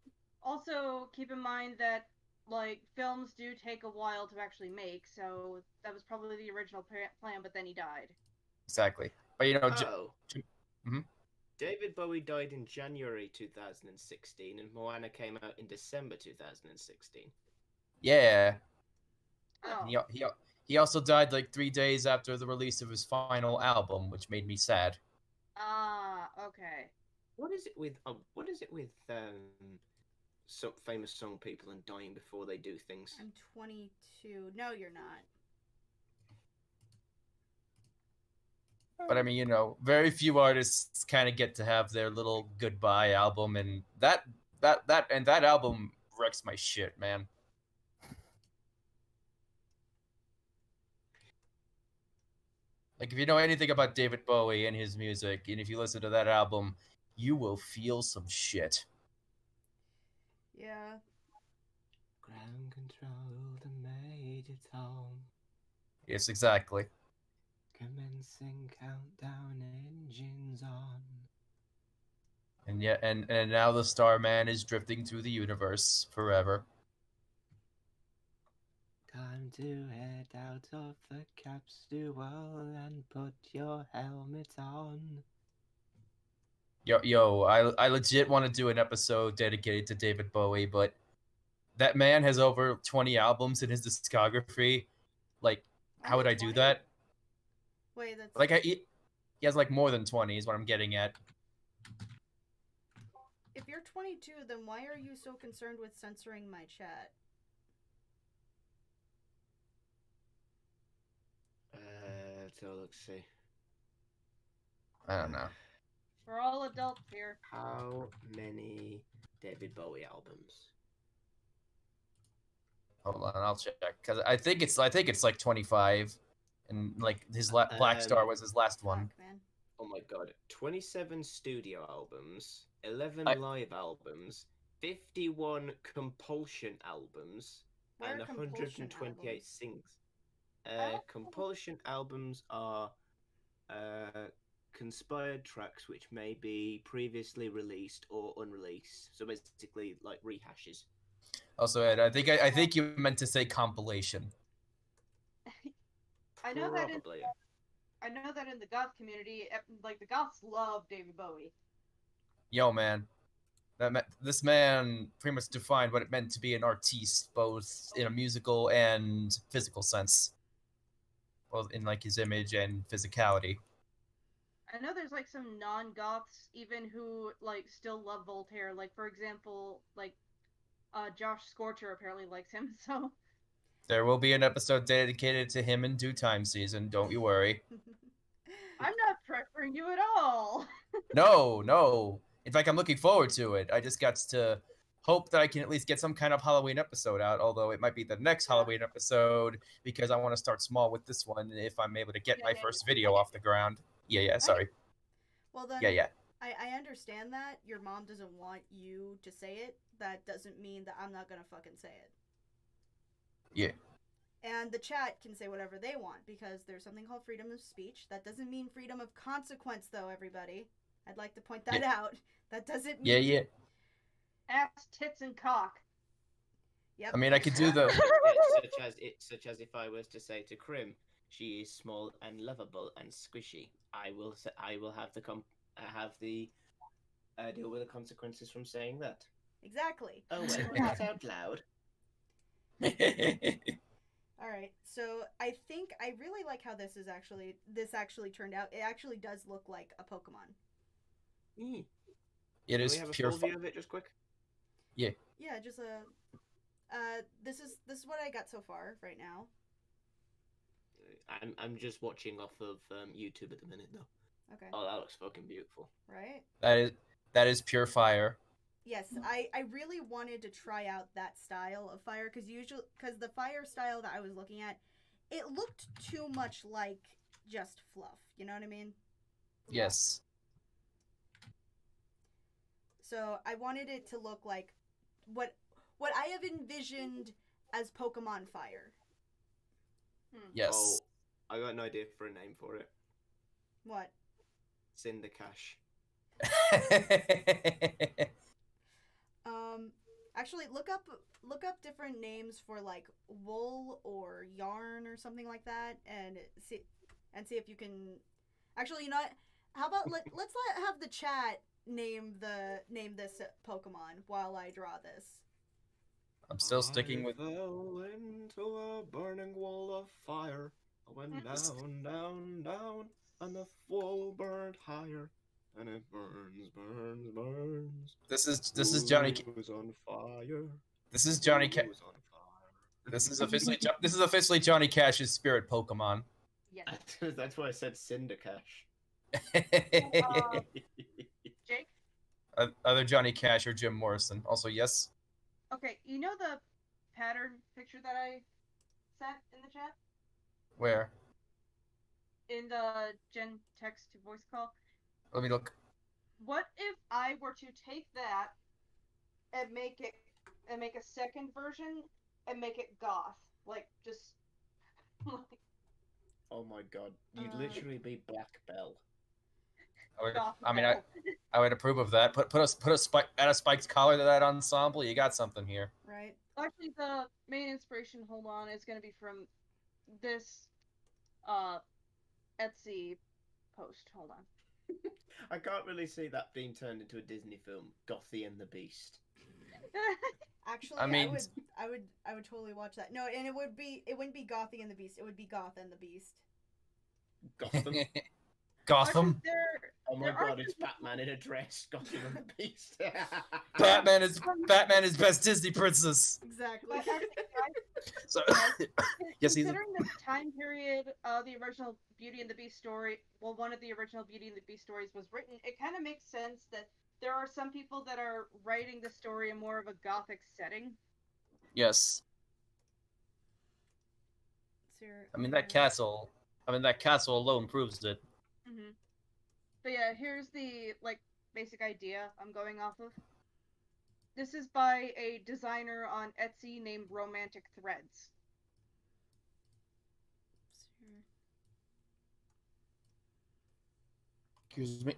also keep in mind that films do take a while to actually make, so that was probably the original plan, but then he died. Exactly, but David Bowie died in January 2016, and Moana came out in December 2016. Yeah. Oh. He also died 3 days after the release of his final album, which made me sad. Okay. What is it with some famous song people and dying before they do things? I'm 22. No, you're not. But I mean, very few artists kind of get to have their little goodbye album, and that album wrecks my shit, man. If you know anything about David Bowie and his music, and if you listen to that album, you will feel some shit. Yeah. Ground control to Major Tom. Yes, exactly. Commencing countdown, engines on. And yet, and now the Starman is drifting through the universe forever. Time to head out of the capsule and put your helmet on. Yo, I legit want to do an episode dedicated to David Bowie, but that man has over 20 albums in his discography. How would I do that? Wait, that's... he has more than 20 is what I'm getting at. If you're 22, then why are you so concerned with censoring my chat? So let's see. I don't know. We're all adults here. How many David Bowie albums? Hold on, I'll check because I think it's 25, and his Black Star was his last one. Fuck, man. Oh my god, 27 studio albums, 11 live albums, 51 compulsion albums, What and are compulsion 128 albums? sings. Compulsion albums are conspired tracks which may be previously released or unreleased. So basically, rehashes. Also, Ed, I think you meant to say compilation. I know that in Probably. I know that in the goth community, the goths love David Bowie. Yo, man, this man pretty much defined what it meant to be an artiste, both in a musical and physical sense, both in his image and physicality. I know there's some non-goths even who still love Voltaire. For example, Josh Scorcher apparently likes him. So there will be an episode dedicated to him in due time season. Don't you worry. I'm not pressuring you at all. No. In fact, I'm looking forward to it. I just got to hope that I can at least get some kind of Halloween episode out, although it might be the next Halloween episode, because I want to start small with this one if I'm able to get my first video off the ground. Yeah, sorry. Well, then, yeah. I understand that your mom doesn't want you to say it. That doesn't mean that I'm not gonna fucking say it. Yeah. And the chat can say whatever they want because there's something called freedom of speech. That doesn't mean freedom of consequence, though, everybody. I'd like to point that out. That doesn't mean... Yeah. Ass, tits, and cock. Yep. I mean, I could do the. such as if I was to say to Krim, she is small and lovable and squishy. I will have the deal with the consequences from saying that. Exactly. Oh wait, was that out loud? All right. So I think I really like how this actually turned out. It actually does look like a Pokemon. Mm. It Can is we have a pure full view of it just quick? Yeah, just a. This is what I got so far right now. I'm just watching off of YouTube at the minute though. Okay. Oh, that looks fucking beautiful. Right. That is pure fire. Yes, I really wanted to try out that style of fire because the fire style that I was looking at, it looked too much like just fluff. You know what I mean? Yes. So I wanted it to look like what I have envisioned as Pokemon Fire. Yes. Oh, I got an idea for a name for it. What? Cindercash. Actually, look up different names for like wool or yarn or something like that, and see if you can. Actually, you know what? How about let's have the chat name this Pokemon while I draw this. I'm still sticking with. I fell into a burning wall of fire. I went down, down, down, and the wall burned higher. And it burns. This is Johnny. Was on fire. This is Johnny. Was on fire. This is officially Johnny Cash's spirit Pokemon. Yes. That's why I said Cindercash. Jake? Other Johnny Cash or Jim Morrison. Also, yes. Okay, you know the pattern picture that I sent in the chat? Where? In the Gen text to voice call? Let me look. What if I were to take that and make a second version and make it goth? Like, just... Oh my god. You'd literally be Black Bell. I would approve of that. Put a spike, add a spiked collar to that ensemble. You got something here. Right. Actually, the main inspiration, hold on, is going to be from this Etsy post. Hold on. I can't really see that being turned into a Disney film, Gothy and the Beast. Actually, I mean- I would totally watch that. No, and it wouldn't be Gothy and the Beast. It would be Goth and the Beast. Gotham. Gotham. Oh my god, it's Batman in a dress, Gotham and the Beast. Batman is best Disney princess. Exactly. But actually, So, yes, he's. considering the time period of the original Beauty and the Beast story, well, one of the original Beauty and the Beast stories was written, it kind of makes sense that there are some people that are writing the story in more of a gothic setting. Yes. I mean that castle alone proves it. Mm-hmm. But yeah, here's the basic idea I'm going off of. This is by a designer on Etsy named Romantic Threads. Excuse me.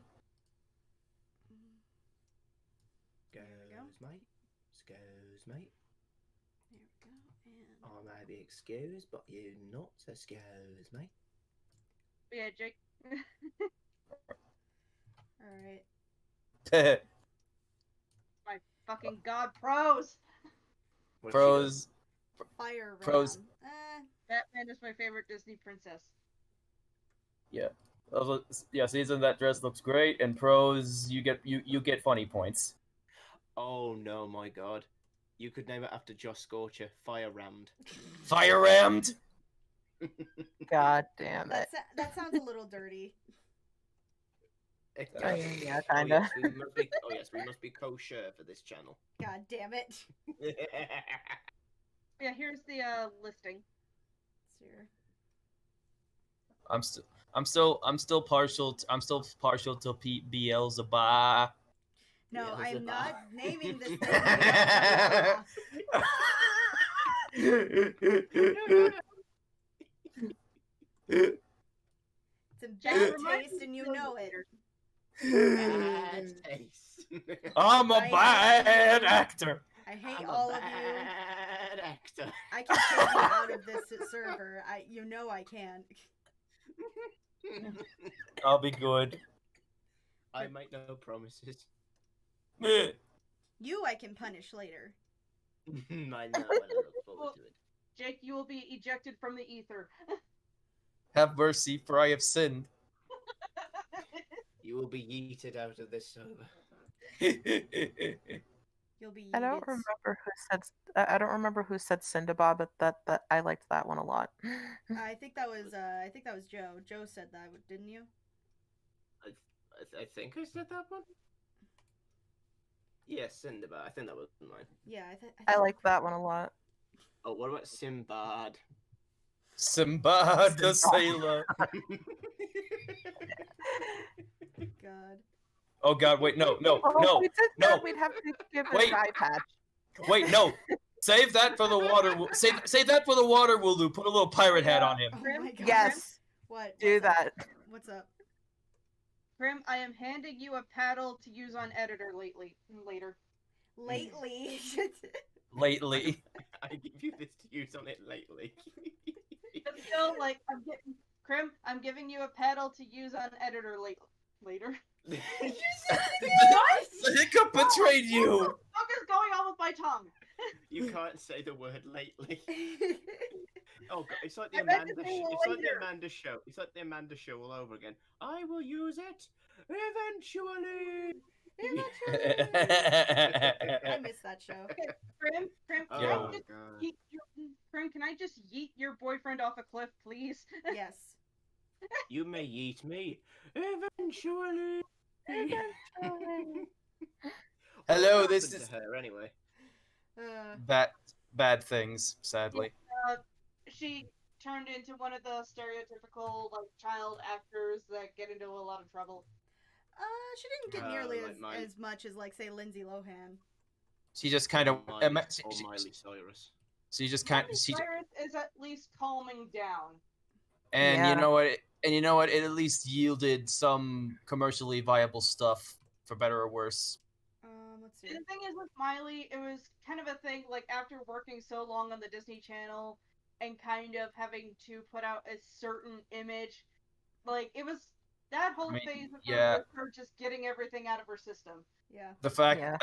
Excuse mate. Excuse mate. There we go. I may be excused, but you not excuse me. But yeah, Jake. All right. My fucking god, pros! Pros. Fire Ram. Pros. Batman is my favorite Disney princess. Yeah. Yeah, season that dress looks great, and pros you get funny points. Oh no, my god. You could name it after Josh Scorcher, Fire Rammed. Fire rammed. God damn it. That sounds a little dirty. Yeah, kinda. Yes, we must be kosher for this channel. God damn it. Yeah, here's the listing. Sure. I'm still partial to Pete Beelzebub. No, Yeah, I'm Elizabeth. not naming this thing. It's in Jack, bad remind taste me and to you kill know it. later. Bad taste. I'm a I bad hate- actor. I hate I'm all a of you. bad actor. I can kick you out of this server. You know I can. I'll be good. I make no promises. You I can punish later. I know, and I look forward to it. Jake, you will be ejected from the ether. Have mercy, for I have sinned. You will be yeeted out of this server. You'll be. I don't yeeted. remember who said. I don't remember who said Cinderbob, but that I liked that one a lot. I think that was. I think that was Joe. Joe said that, didn't you? I think I said that one. Yes, Sinbad. I think that was mine. Yeah, I like that one a lot. Oh, what about Sinbad? Simba the Sinbad. sailor. God. Oh God! Wait, no, Oh, we did no. that. We'd have to give a Wait. eye patch. wait, no. Save that for the water. Save that for the water, Wooloo. Put a little pirate hat on him. Oh Grim? my God. Yes, What? do What's up? that. What's up? Grim, I am handing you a paddle to use on editor later. Lately. Lately. I give you this to use on it lately. But still, like, Grim, I'm giving you a paddle to use on editor later. The hiccup betrayed you. What the fuck is going on with my tongue? You can't say the word lately. Oh God, it's like the I meant to Amanda. say It's like the later. Amanda show. It's like the Amanda show all over again. I will use it eventually. I miss that show. Grim, Oh can Yeah. I my just God. Grim, can I just yeet your boyfriend off a cliff, please? Yes. You may eat me eventually. Hello, What this happened is to her anyway. bad things, sadly. She turned into one of the stereotypical like child actors that get into a lot of trouble. She didn't get nearly like Miley. as much as like say Lindsay Lohan. She just kind of. Or Miley Cyrus. She just kind. Miley She Cyrus is at least calming down. and Yeah. you know what? And you know what? It at least yielded some commercially viable stuff, for better or worse. Let's see. And the thing is with Miley, it was kind of a thing like after working so long on the Disney Channel and kind of having to put out a certain image, like it was that whole I mean, phase of yeah. her just getting everything out of her system. Yeah. The fact, Yeah.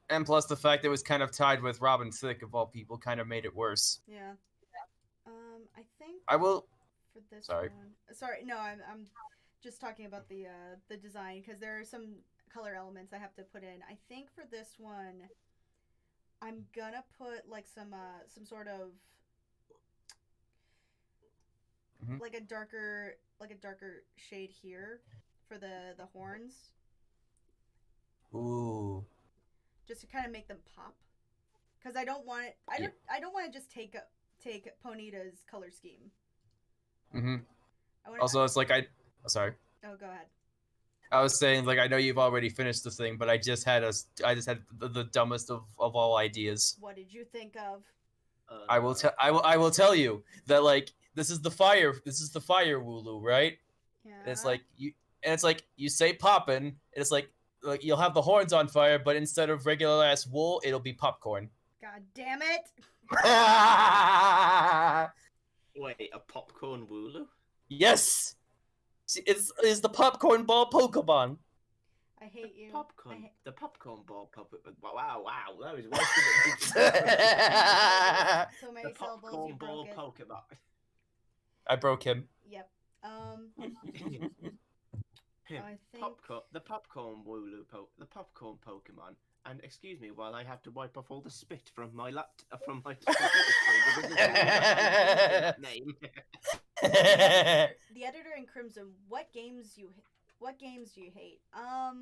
and plus the fact it was kind of tied with Robin Thicke of all people, kind of made it worse. Yeah. I think I will. for this Sorry. one. Sorry, no, I'm just talking about the design because there are some color elements I have to put in. I think for this one, I'm gonna put like some sort of Mhm. like a darker shade here for the horns, Ooh. just to kind of make them pop. Because I don't want it. I don't want to just take Ponyta's color scheme. Hmm. I wanna, Also, it's like sorry. oh, go ahead. I was saying, like, I know you've already finished the thing, but I just had the dumbest of all ideas. What did you think of? I will tell you that, like, this is the fire Wooloo, right? Yeah. And it's like you say poppin', and it's like you'll have the horns on fire, but instead of regular ass wool, it'll be popcorn. God damn it! Wait, a popcorn Wooloo? Yes, it's the popcorn ball Pokemon. I hate you. Popcorn. The popcorn ball puppet. Wow, that was worse than So the many syllables, popcorn you ball broke it. Pokemon. I broke him. Yep. I think. The popcorn Wooloo the popcorn Pokemon. And excuse me while I have to wipe off all the spit from my from my name. The editor in Crimson. What games do you hate? I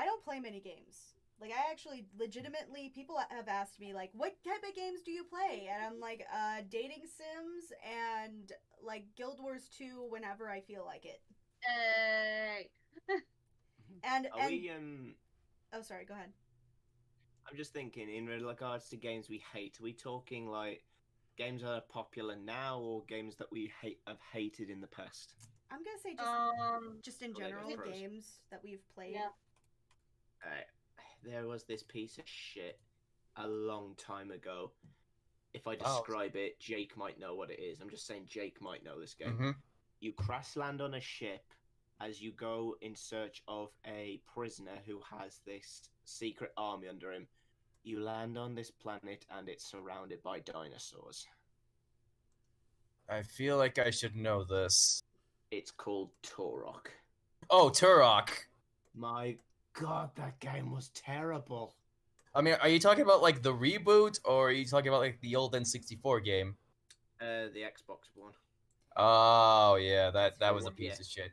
don't play many games. Like I actually legitimately people have asked me like what type of games do you play? And I'm like dating sims and like Guild Wars 2 whenever I feel like it. Hey. And Are we oh sorry, go ahead. I'm just thinking in regards to games we hate. Are we talking like games that are popular now, or games that we have hated in the past? I'm gonna say just in Okay, go general pros. games that we've played. Yeah. There was this piece of shit a long time ago. If I Wow. describe it, Jake might know what it is. I'm just saying Jake might know this game. Mm-hmm. You crash land on a ship as you go in search of a prisoner who has this secret army under him. You land on this planet and it's surrounded by dinosaurs. I feel like I should know this. It's called Turok. Oh, Turok. My god, that game was terrible. I mean, are you talking about like the reboot, or are you talking about like the old N64 game? The Xbox one. Oh yeah, that The was a one- piece yeah. of shit.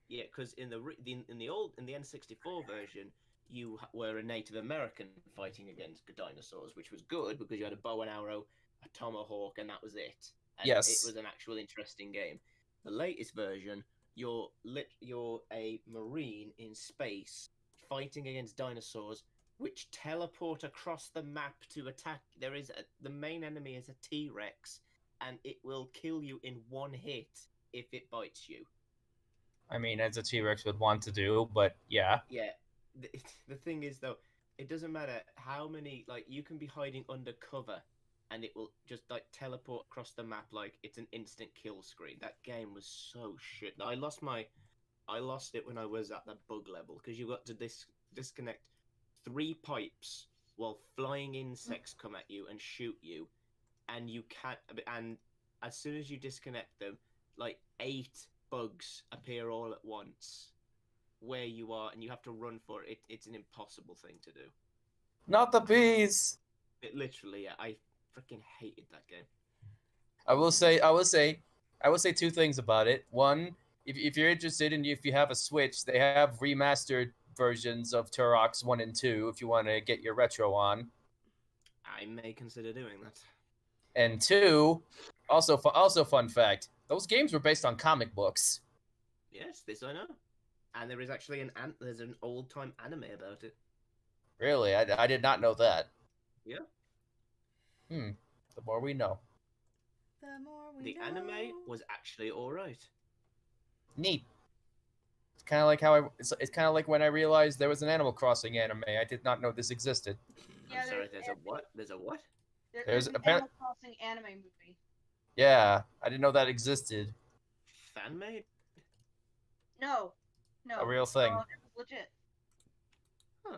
Yeah, because in the N64 version, you were a Native American fighting against dinosaurs, which was good because you had a bow and arrow, a tomahawk, and that was it. And Yes. it was an actual interesting game. The latest version, you're a marine in space fighting against dinosaurs, which teleport across the map to attack. The main enemy is a T-Rex, and it will kill you in one hit if it bites you. I mean, as a T-Rex would want to do, but yeah. Yeah, the thing is though, it doesn't matter how many, like, you can be hiding under cover and it will just like teleport across the map like it's an instant kill screen. That game was so shit. I lost it when I was at the bug level because you got to disconnect 3 pipes while flying insects come at you and shoot you, and you can't. And as soon as you disconnect them, like 8 bugs appear all at once where you are, and you have to run for it. It's an impossible thing to do. Not the bees. It literally, yeah, I freaking hated that game. I will say 2 things about it. One, if you're interested and if you have a Switch, they have remastered versions of Turok's 1 and 2 if you want to get your retro on. I may consider doing that. And 2, also fun fact, those games were based on comic books. Yes, this I know. And there is actually there's an old time anime about it. Really? I did not know that. Yeah. The more we know. The more we The know. anime was actually alright. Neat. It's kind of like how it's kind of like when I realized there was an Animal Crossing anime. I did not know this existed. Yeah, I'm sorry, there's there's a what? There's a what? There's an apparent- Animal Crossing anime movie. Yeah, I didn't know that existed. Fan made? No. A real thing. It was legit. Huh.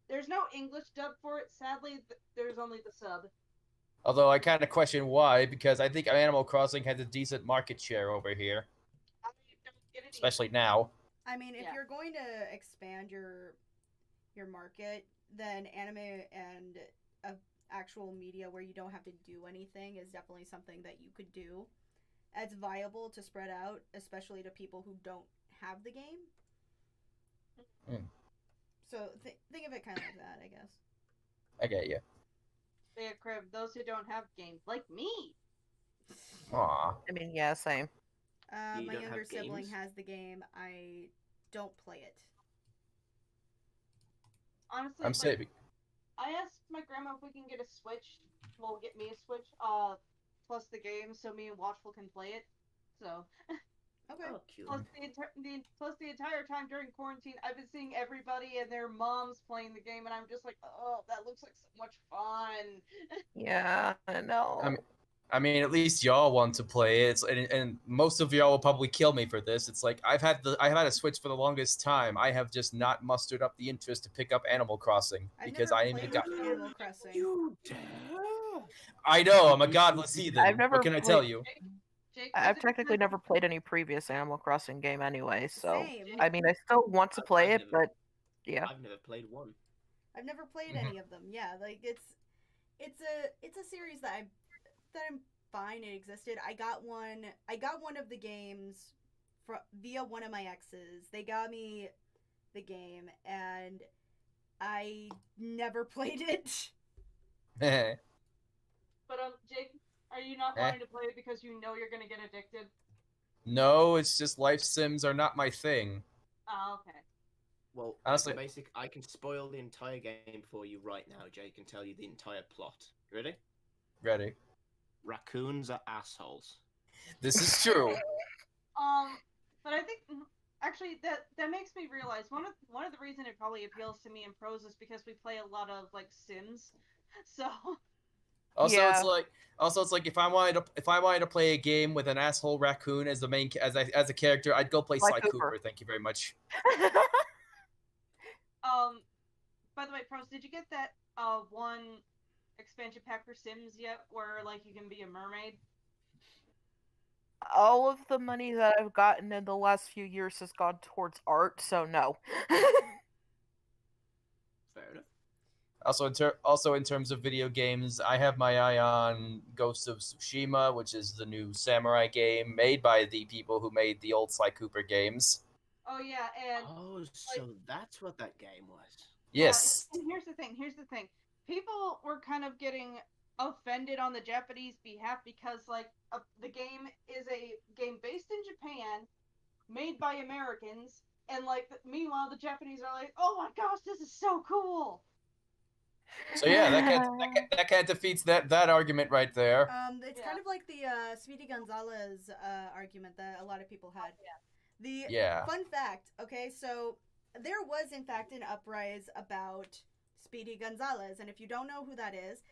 There's no English dub for it. Sadly, there's only the sub. Although I kind of question why, because I think Animal Crossing has a decent market share over here, I don't get it especially now. I mean, if Yeah. you're going to expand your market, then anime and actual media where you don't have to do anything is definitely something that you could do. It's viable to spread out, especially to people who don't have the game. So think of it kind of like that, I guess. I get you. Yeah, crib. Those who don't have games, like me. Aw. I mean, yeah, same. You My don't younger have sibling games? has the game. I don't play it. Honestly, I'm like, saving. I asked my grandma if we can get a Switch. Well, get me a Switch. Plus the game, so me and Watchful can play it. So. Okay. Oh, cute. Plus the entire time during quarantine, I've been seeing everybody and their moms playing the game, and I'm just like, oh, that looks like so much fun. Yeah, I know. I mean, at least y'all want to play it, and most of y'all will probably kill me for this. It's like I've had a Switch for the longest time. I have just not mustered up the interest to pick up Animal Crossing I've because never I am a played god. Animal Crossing. You dare? I know I'm a godless heathen. I've never What can I played- tell you? Jake, I've was it technically because- never played any previous Animal Crossing game anyway, so Same. I mean, I still want to play I've it, never- but yeah. I've never played one. I've never played Mhm. any of them. Yeah, like it's a series that I'm fine. It existed. I got one of the games via one of my exes. They got me the game, and I never played it. But Jake, are you not Eh? wanting to play it because you know you're gonna get addicted? No, it's just life sims are not my thing. Oh, okay. Well, Honestly- I can spoil the entire game for you right now, Jake, and tell you the entire plot. You ready? Ready? Raccoons are assholes. This is true. But I think actually that makes me realize one of the reason it probably appeals to me in pros is because we play a lot of like Sims, so. Also, it's like if I wanted to play a game with an asshole raccoon as the main as a character, I'd go play Sly Sly Cooper. Cooper. Thank you very much. By the way, pros, did you get that one expansion pack for Sims yet, where like you can be a mermaid? All of the money that I've gotten in the last few years has gone towards art, so no. Fair enough. Also in terms of video games, I have my eye on Ghost of Tsushima, which is the new samurai game made by the people who made the old Sly Cooper games. Oh yeah, and Oh, so that's what that game was. Yes. Yeah, and here's the thing. People were kind of getting offended on the Japanese behalf because like the game is a game based in Japan, made by Americans, and like meanwhile the Japanese are like, "Oh my gosh, this is so cool." So yeah, that kind of defeats that argument right there. It's Yeah. kind of like the Speedy Gonzalez argument that a lot of people had. The Yeah. fun fact, okay, so there was in fact an uprise about Speedy Gonzalez, and if you don't know who that is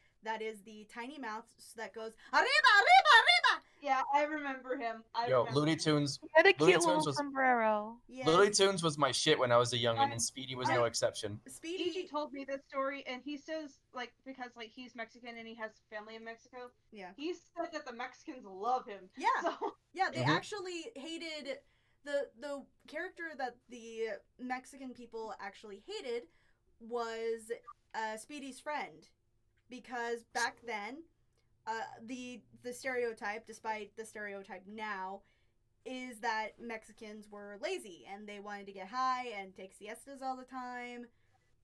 the tiny mouse that goes arriba, arriba, arriba. Yeah, I remember him. Yo, Looney Tunes. He had a Looney cute little Tunes was sombrero. Yes. Looney Tunes was my shit when I was a youngin', and Speedy was no exception. Speedy Ichi told me this story, and he says like because like he's Mexican and he has family in Mexico. Yeah. He said that the Mexicans love him. Yeah. So Yeah, they Mhm. actually hated the character that the Mexican people actually hated was Speedy's friend, because back then, the stereotype, despite the stereotype now, is that Mexicans were lazy and they wanted to get high and take siestas all the time,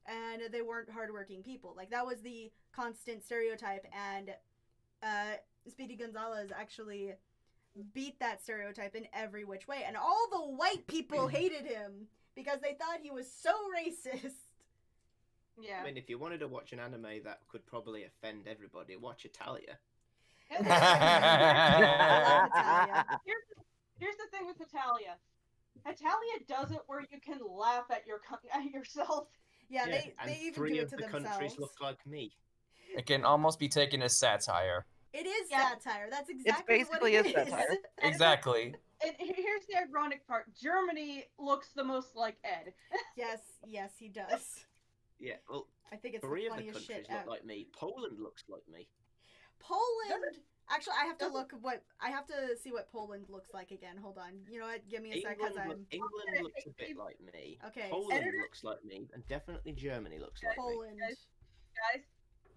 and they weren't hardworking people. Like that was the constant stereotype, and Speedy Gonzalez actually beat that stereotype in every which way, and all the white people hated him because they thought he was so racist. yeah. I mean, if you wanted to watch an anime that could probably offend everybody, watch Italia. I love Italia. Here's the thing with Italia. Italia does it where you can laugh at yourself. Yeah, and they even three do it of to the themselves. countries look like me. It can almost be taken as satire. It is Yeah. satire. That's exactly basically what is it is. satire. Exactly. And here's the ironic part: Germany looks the most like Ed. Yes, he does. Yeah, well, I think it's three the of the funniest countries shit look ever. like me. Poland looks like me. Poland. Actually, I have to see what Poland looks like again. Hold on. You know what? Give me a sec, because England looks a bit like me. Okay, Poland looks like me, and definitely Germany looks like Poland. Guys,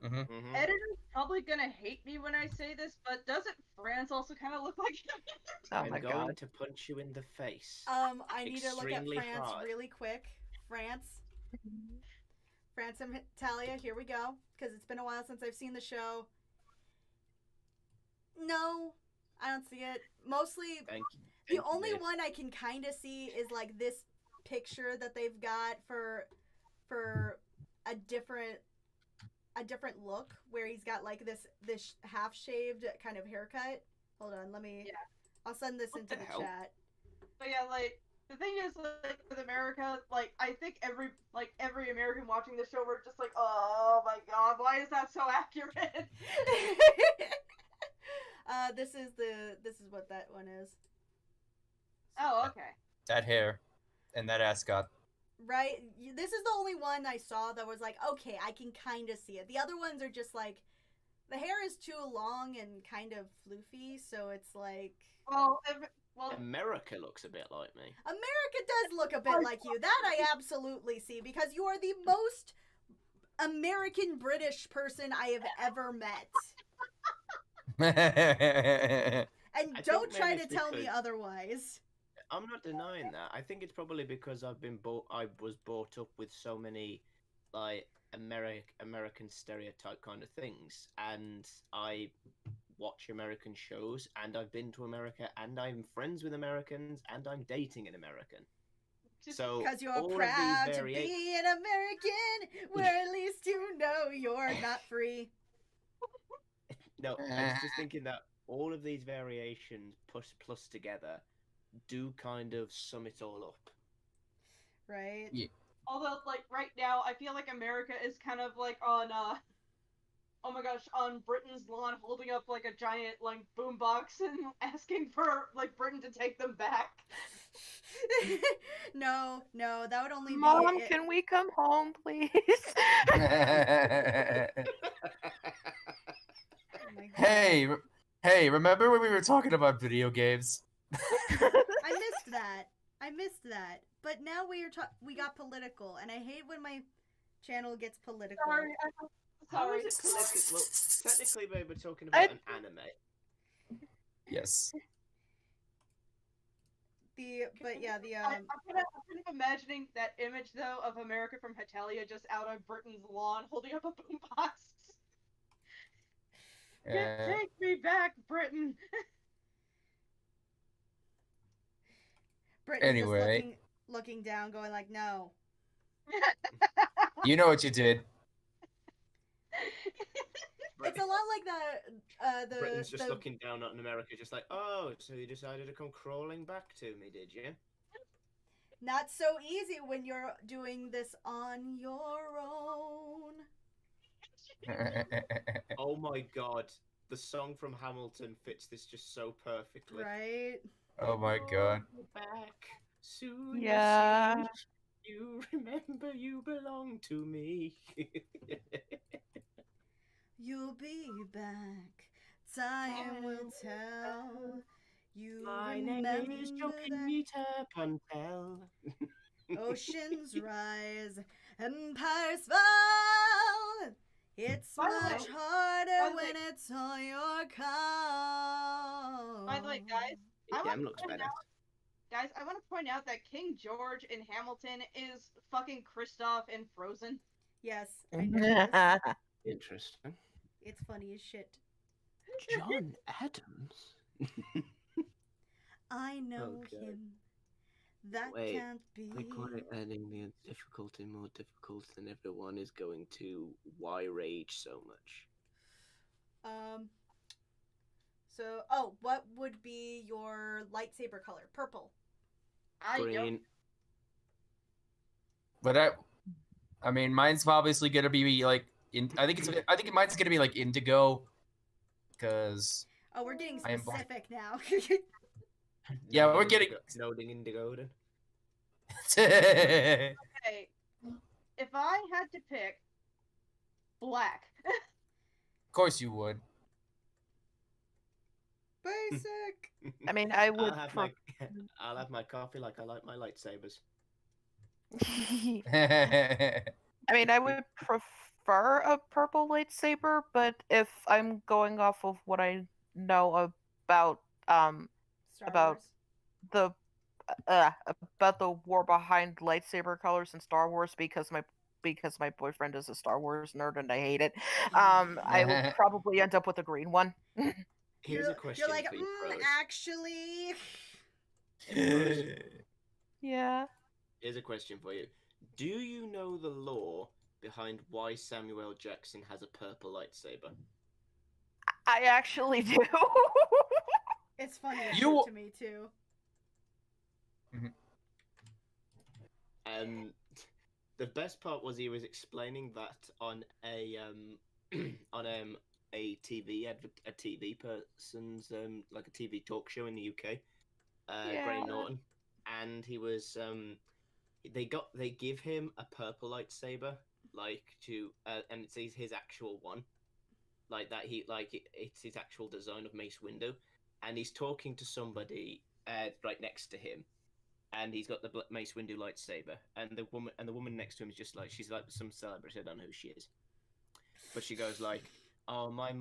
Mm-hmm. me. Mhm. editor's probably gonna hate me when I say this, but doesn't France also kind of look like him? Oh I'm my going god. to punch you in the face. I need to look at Extremely France hard. really quick. France and Italia. Here we go. Because it's been a while since I've seen the show. No, I don't see it. Mostly, Thank you. the Thank you, only Dave. one I can kind of see is like this picture that they've got for a different look, where he's got like this half shaved kind of haircut. Hold on, let me. Yeah. I'll send this What into the the hell? chat. But yeah, like the thing is, like with America, like I think every American watching this show, we're just like, oh my god, why is that so accurate? This is what that one is. Oh, okay. That hair and that ascot. Right? This is the only one I saw that was like, okay, I can kind of see it. The other ones are just like, the hair is too long and kind of floofy, so it's like... Well, America looks a bit like me. America does look a bit like you. That I absolutely see, because you are the most American British person I have ever met. And I don't think try maybe to it's tell me because- otherwise. I'm not denying that. I think it's probably because I was brought up with so many like American stereotype kind of things, and I watch American shows, and I've been to America, and I'm friends with Americans, and I'm dating an American. So Because you're all of these proud to variations. be an American, where at least you know you're not free. No, I was just thinking that all of these variations plus together do kind of sum it all up. Right? Yeah. Although, like, right now, I feel like America is kind of like on, oh my gosh, on Britain's lawn holding up, like, a giant, like, boombox and asking for, like, Britain to take them back. No, that would only Mom, be... can we come home, please? Oh my God. Hey, remember when we were talking about video games? I missed that. But now we got political, and I hate when my channel gets political. Sorry, How sorry. is it political? Well, technically, we're talking about an anime. Yes. But yeah, I'm kind of imagining that image, though, of America from Hetalia just out on Britain's lawn holding up a boombox. Take me back, Britain! Britain Anyway. just looking down, going like, no. You know what you did. It's a lot like Britain's just looking down on America, just like, oh, so you decided to come crawling back to me, did you? Not so easy when you're doing this on your own. Oh my God, the song from Hamilton fits this just so perfectly. Right? Oh my God. Back soon. Yeah. You remember you belong to me. You'll be back. Time will tell. You My remember name is Joe that Peter Puntel. oceans rise, empires fall. It's By the way- much harder by the way- when it's on your call. By the way, guys, I Damn, want to looks point better. out, guys, I want to point out that King George in Hamilton is fucking Kristoff in Frozen. Yes, I know this. Interesting. It's funny as shit. John Adams. I know Okay. him. That Wait, can't be. Like why adding the difficulty more difficult than everyone is going to why rage so much? So, what would be your lightsaber color? Purple. I Green. don't. But I mean, mine's obviously gonna be like I think mine's gonna be like indigo, because Oh, we're getting I am black. specific now. Yeah, we're getting. Noting indigo. Then. Okay, if I had to pick black, Of course you would. Basic. I mean, I would. I'll have my coffee like I like my lightsabers. I mean, I would prefer a purple lightsaber, but if I'm going off of what I know about Star About- Wars. about the war behind lightsaber colors in Star Wars, because my boyfriend is a Star Wars nerd and I hate it. I would probably end up with a green one. Here's a question You're like, for you, pros. actually. Yeah. Here's a question for you. Do you know the lore behind why Samuel Jackson has a purple lightsaber? I actually do. It's funny as You- shit to me too. The best part was he was explaining that on a a TV person's like a TV talk show in the UK, Graham Norton, and he was they give him a purple lightsaber and it's his actual one, like that it's his actual design of Mace Windu, and he's talking to somebody right next to him. And he's got the Mace Windu lightsaber, and the woman next to him is just like, she's like some celebrity. I don't know who she is, but she goes like, "Oh, my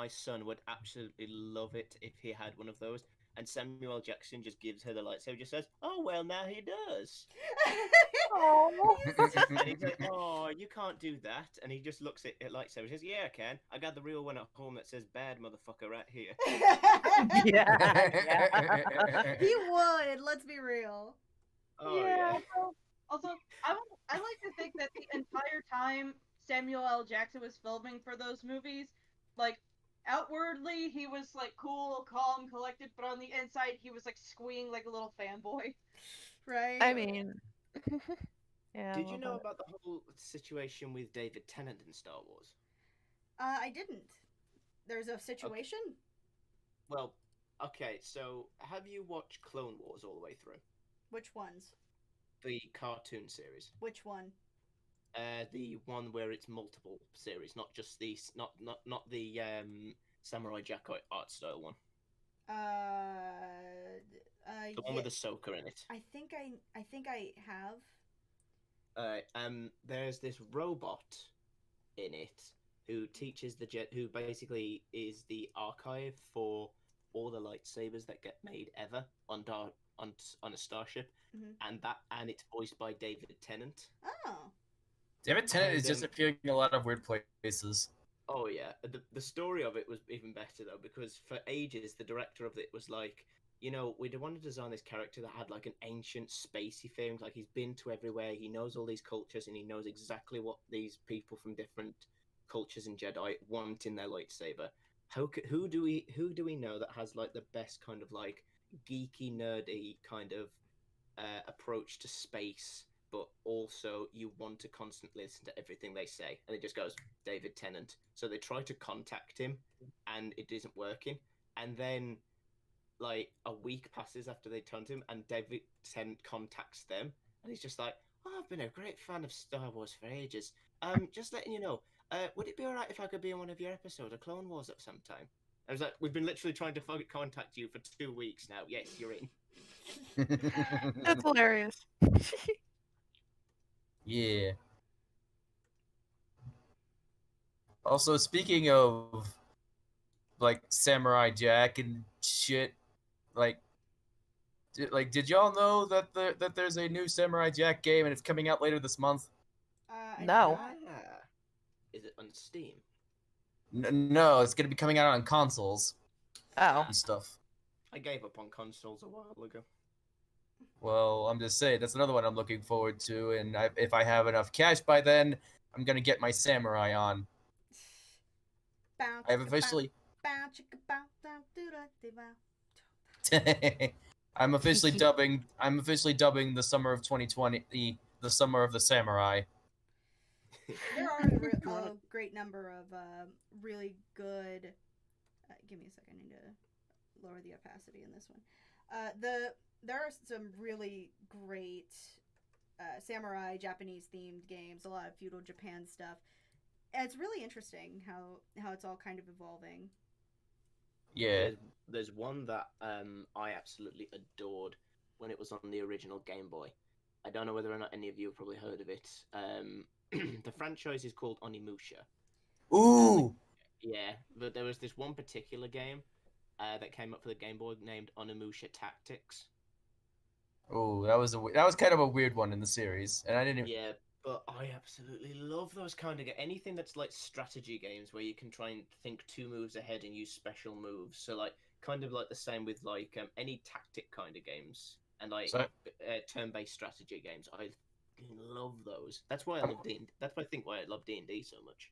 son would absolutely love it if he had one of those." And Samuel Jackson just gives her the lightsaber, just says, "Oh well, now he does." And he's like, "Oh, you can't do that." And he just looks at it lightsaber and says, "Yeah, I can. I got the real one at home that says bad motherfucker right here." Yeah. He would. Let's be real. Oh Yeah. yeah. time Samuel L. Jackson was filming for those movies, like, outwardly he was like cool, calm, collected, but on the inside he was like squeeing like a little fanboy. Right. I mean, yeah. Did you know about the whole situation with David Tennant in Star Wars? I didn't. There's a situation. Well, okay, so have you watched Clone Wars all the way through? Which ones? The cartoon series. Which one? The one where it's multiple series, not just the not the Samurai Jack art style one. The one with Ahsoka in it. I think I have. There's this robot in it who teaches who basically is the archive for all the lightsabers that get made ever on a starship, and it's voiced by David Tennant. Oh. David Tennant is just appearing in a lot of weird places. Oh yeah, the story of it was even better though, because for ages the director of it was like, we want to design this character that had like an ancient spacey feeling, like he's been to everywhere, he knows all these cultures, and he knows exactly what these people from different cultures and Jedi want in their lightsaber. Who do we know that has like the best kind of like geeky nerdy kind of approach to space, but also you want to constantly listen to everything they say? And it just goes, David Tennant. So they try to contact him and it isn't working, and then like a week passes after they turn to him and David Tennant contacts them, and he's just like, I've been a great fan of Star Wars for ages, just letting you know, would it be alright if I could be in one of your episodes of Clone Wars at some time? I was like, we've been literally trying to contact you for 2 weeks now. Yes, you're in. That's hilarious. Yeah. Also, speaking of like Samurai Jack and shit, did y'all know that there's a new Samurai Jack game and it's coming out later this month? No. Is it on Steam? No, it's gonna be coming out on consoles Oh. and stuff. I gave up on consoles a while ago. Well, I'm just saying, that's another one I'm looking forward to, and if I have enough cash by then, I'm gonna get my Samurai on. I have officially... I'm officially dubbing the summer of 2020 the summer of the Samurai. There are a great number of really good. Give me a second. I need to lower the opacity in this one. There are some really great samurai Japanese themed games. A lot of feudal Japan stuff. And it's really interesting how it's all kind of evolving. Yeah. There's one that I absolutely adored when it was on the original Game Boy. I don't know whether or not any of you have probably heard of it. The franchise is called Onimusha. Ooh! Yeah, but there was this one particular game that came up for the Game Boy named Onimusha Tactics. Oh, that was kind of a weird one in the series, and I didn't. Yeah, but I absolutely love those kind of anything that's like strategy games where you can try and think 2 moves ahead and use special moves. So like kind of like the same with like any tactic kind of games and like turn-based strategy games. I love those. That's why I love D&D. That's why I love D&D so much.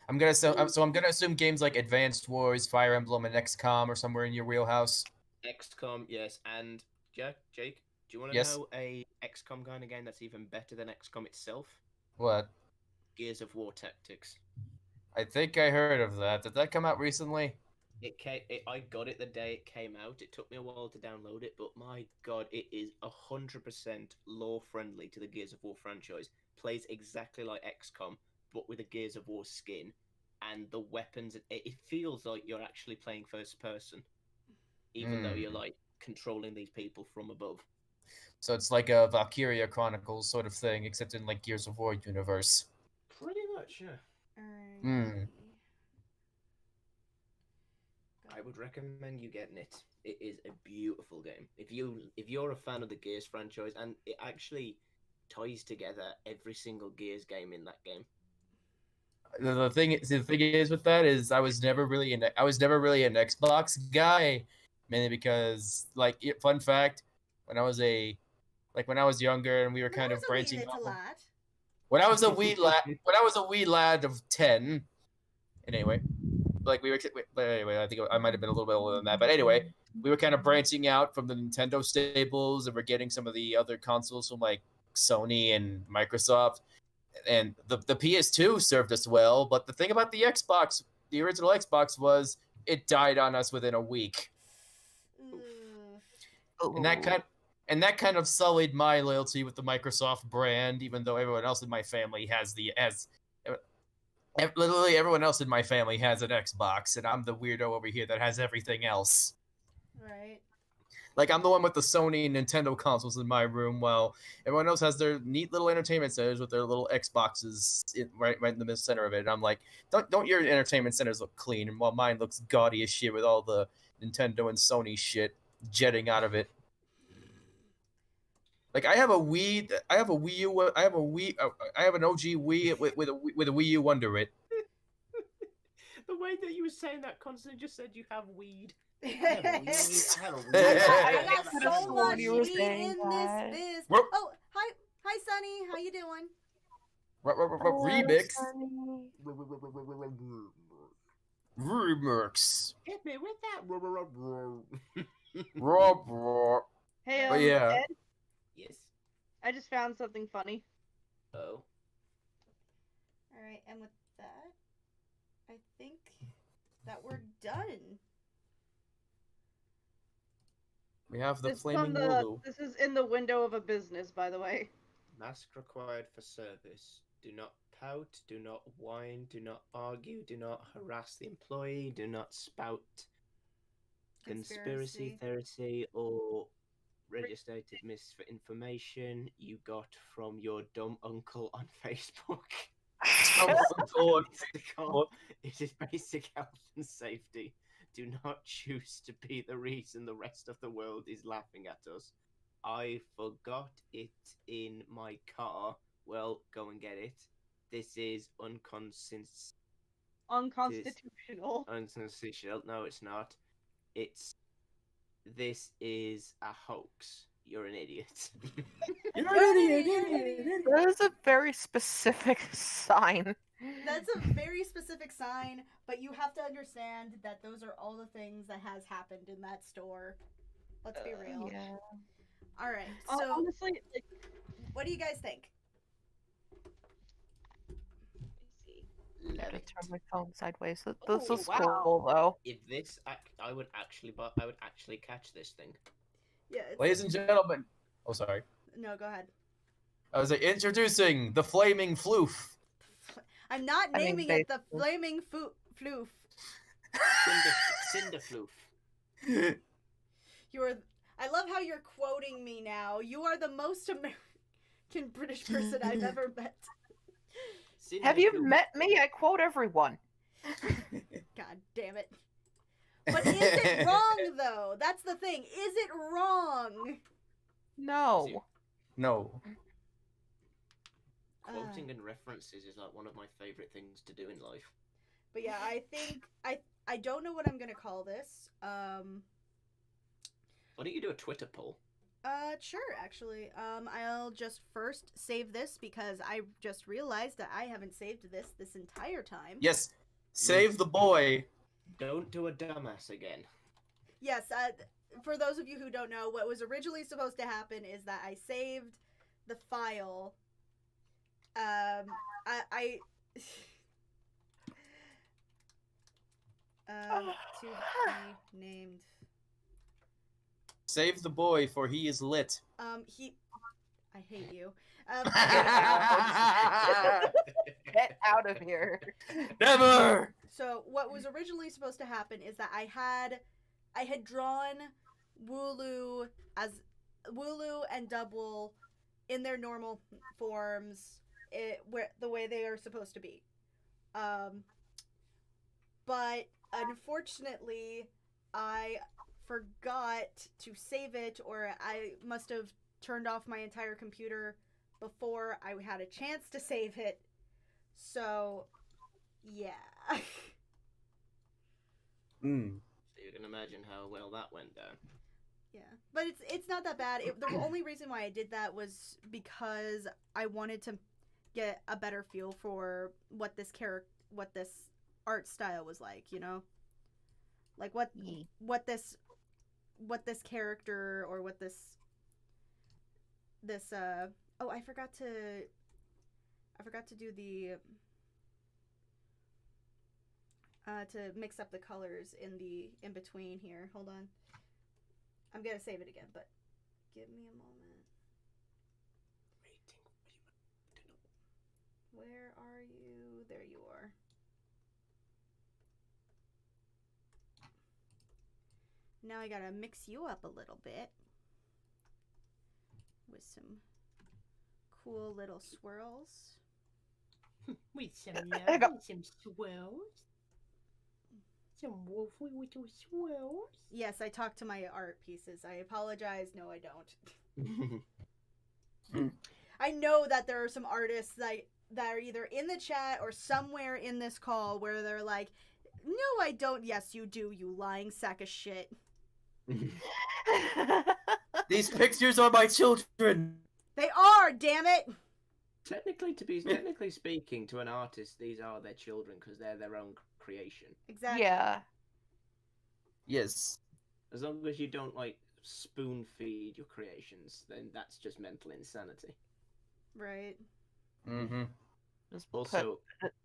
I'm gonna assume games like Advanced Wars, Fire Emblem, and XCOM are somewhere in your wheelhouse. XCOM, yes, and Jake, do you want to know a XCOM kind of game that's even better than XCOM itself? What? Gears of War Tactics. I think I heard of that. Did that come out recently? I got it the day it came out. It took me a while to download it, but my god, it is 100% lore friendly to the Gears of War franchise. Plays exactly like XCOM, but with a Gears of War skin, and the weapons. It feels like you're actually playing first person, even though you're like controlling these people from above. So it's like a Valkyria Chronicles sort of thing, except in like Gears of War universe. Pretty much, yeah. Alright. I would recommend you getting it. It is a beautiful game. If you're a fan of the Gears franchise, and it actually ties together every single Gears game in that game. The thing is with that is I was never really an Xbox guy, mainly because fun fact, when I was younger and we were kind of branching off. When I was a wee lad of 10, and anyway, like but anyway, I think I might have been a little bit older than that. But anyway, we were kind of branching out from the Nintendo stables, and we're getting some of the other consoles from like Sony and Microsoft. And the PS2 served us well, but the thing about the Xbox, the original Xbox, was it died on us within a week, and that kind of sullied my loyalty with the Microsoft brand, even though everyone else in my family literally everyone else in my family has an Xbox, and I'm the weirdo over here that has everything else. Right. Like, I'm the one with the Sony and Nintendo consoles in my room, while everyone else has their neat little entertainment centers with their little Xboxes right in the center of it. And I'm like, don't your entertainment centers look clean? And while mine looks gaudy as shit with all the Nintendo and Sony shit jetting out of it. Like, I have an OG Wii with a Wii U under it. The way that you were saying that constantly just said you have weed. I have weed. I got could've so sworn much you were weed saying in that. this biz. Whoop. Oh, hi, Sunny. How you doing? Remix. Remix. Hit me with that. Hey, But yeah. Ed, Yes. I just found something funny. Oh. All right, and with that, I think that we're done. We have the This is flaming from Lulu. This is in the window of a business, by the way. Mask required for service. Do not pout, do not whine, do not argue, do not harass the employee, do not spout conspiracy theory or registered misinformation you got from your dumb uncle on Facebook. It is basic health and safety. Do not choose to be the reason the rest of the world is laughing at us. I forgot it in my car. Well, go and get it. This is Unconstitutional. unconstitutional. No, it's not. This is a hoax. You're an idiot. You're an idiot. That is a very specific sign. That's a very specific sign, but you have to understand that those are all the things that has happened in that store. Let's be real. Yeah. All right. So, Honestly, like, what do you guys think? I Love had to it. turn my phone sideways. This Oh, is wow. cool, though. If this, I would actually catch this thing. Yeah. Ladies and gentlemen. Oh, sorry. No, go ahead. I was like, introducing the flaming floof. I'm not I mean, naming it the basically. flaming floof. Cinderfloof. I love how you're quoting me now. You are the most American British person I've ever met. Have you Cinderfloof. met me? I quote everyone. God damn it. But is it wrong, though? That's the thing. Is it wrong? No. No. Quoting and references is like one of my favorite things to do in life. But yeah, I think I don't know what I'm gonna call this. Why don't you do a Twitter poll? Sure, actually. I'll just first save this because I just realized that I haven't saved this entire time. Yes. Save the boy. Don't do a dumbass again. Yes, for those of you who don't know, what was originally supposed to happen is that I saved the file. I to be named. Save the boy, for he is lit. I hate you. Get out of here. Never. So what was originally supposed to happen is that I had drawn Wooloo and Double in their normal forms, the way they are supposed to be. But unfortunately, I forgot to save it, or I must have turned off my entire computer before I had a chance to save it. So, yeah. So you can imagine how well that went down. Yeah, but it's not that bad. The only reason why I did that was because I wanted to get a better feel for what this art style was like, you know? Like what this character or what this oh, I forgot to do the to mix up the colors in between here. Hold on. I'm going to save it again, but give me a moment. Where are you? There you are. Now I gotta mix you up a little bit with some cool little swirls. With some swirls. Some wolfy little swirls. Yes, I talk to my art pieces. I apologize. No, I don't. I know that there are some artists that are either in the chat or somewhere in this call where they're like, no, I don't. Yes, you do, you lying sack of shit. These pictures are my children. They are, damn it. Technically speaking, to an artist, these are their children because they're their own creation. Exactly. Yeah. Yes. As long as you don't like spoon feed your creations, then that's just mental insanity. Right. Mm-hmm. Also,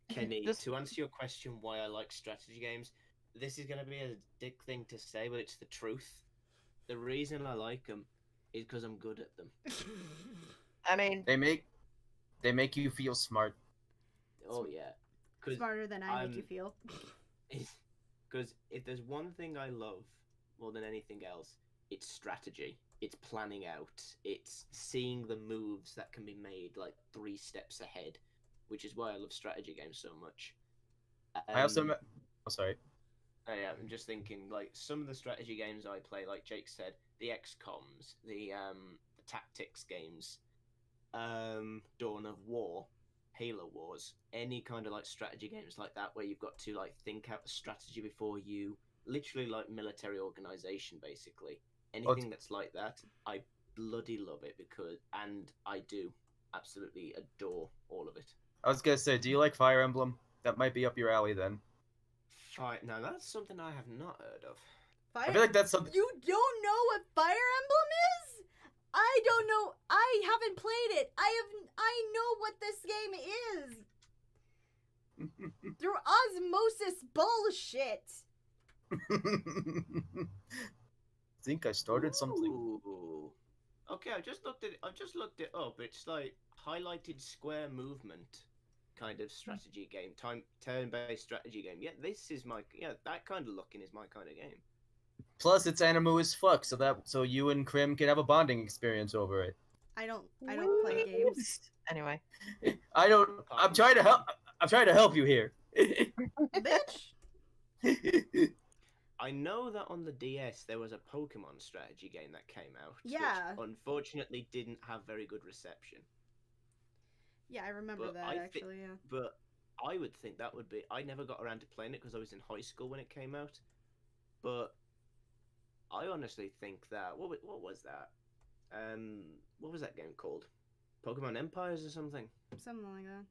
Kenny, to answer your question why I like strategy games, this is going to be a dick thing to say, but it's the truth. The reason I like them is because I'm good at them. I mean, they make you feel smart. Oh yeah, smarter than I make you feel. Because if there's one thing I love more than anything else, it's strategy. It's planning out. It's seeing the moves that can be made like 3 steps ahead, which is why I love strategy games so much. I also... Oh, sorry. Yeah, I'm just thinking, like, some of the strategy games I play, like Jake said, the XCOMs, the tactics games, Dawn of War, Halo Wars, any kind of, like, strategy games like that where you've got to, like, think out the strategy before you, literally like military organization, basically. Anything that's like that, I bloody love it and I do absolutely adore all of it. I was gonna say, do you like Fire Emblem? That might be up your alley then. No, that's something I have not heard of. I feel like that's something... You don't know what Fire Emblem is? I don't know. I haven't played it. I know what this game is. Through osmosis bullshit. I think I started something. Ooh. Okay, I've just looked it up. It's like highlighted square movement kind of strategy game, turn-based strategy game. Yeah, that kind of looking is my kind of game. Plus, it's anime as fuck, so you and Krim can have a bonding experience over it. I don't play games. Anyway, I'm trying to help. I'm trying to help you here. Bitch. I know that on the DS there was a Pokemon strategy game that came out. Yeah. Which unfortunately didn't have very good reception. Yeah, I remember that actually. Yeah. But I would think that would be. I never got around to playing it because I was in high school when it came out. But I honestly think that what was that? What was that game called? Pokemon Empires or something? Something like that.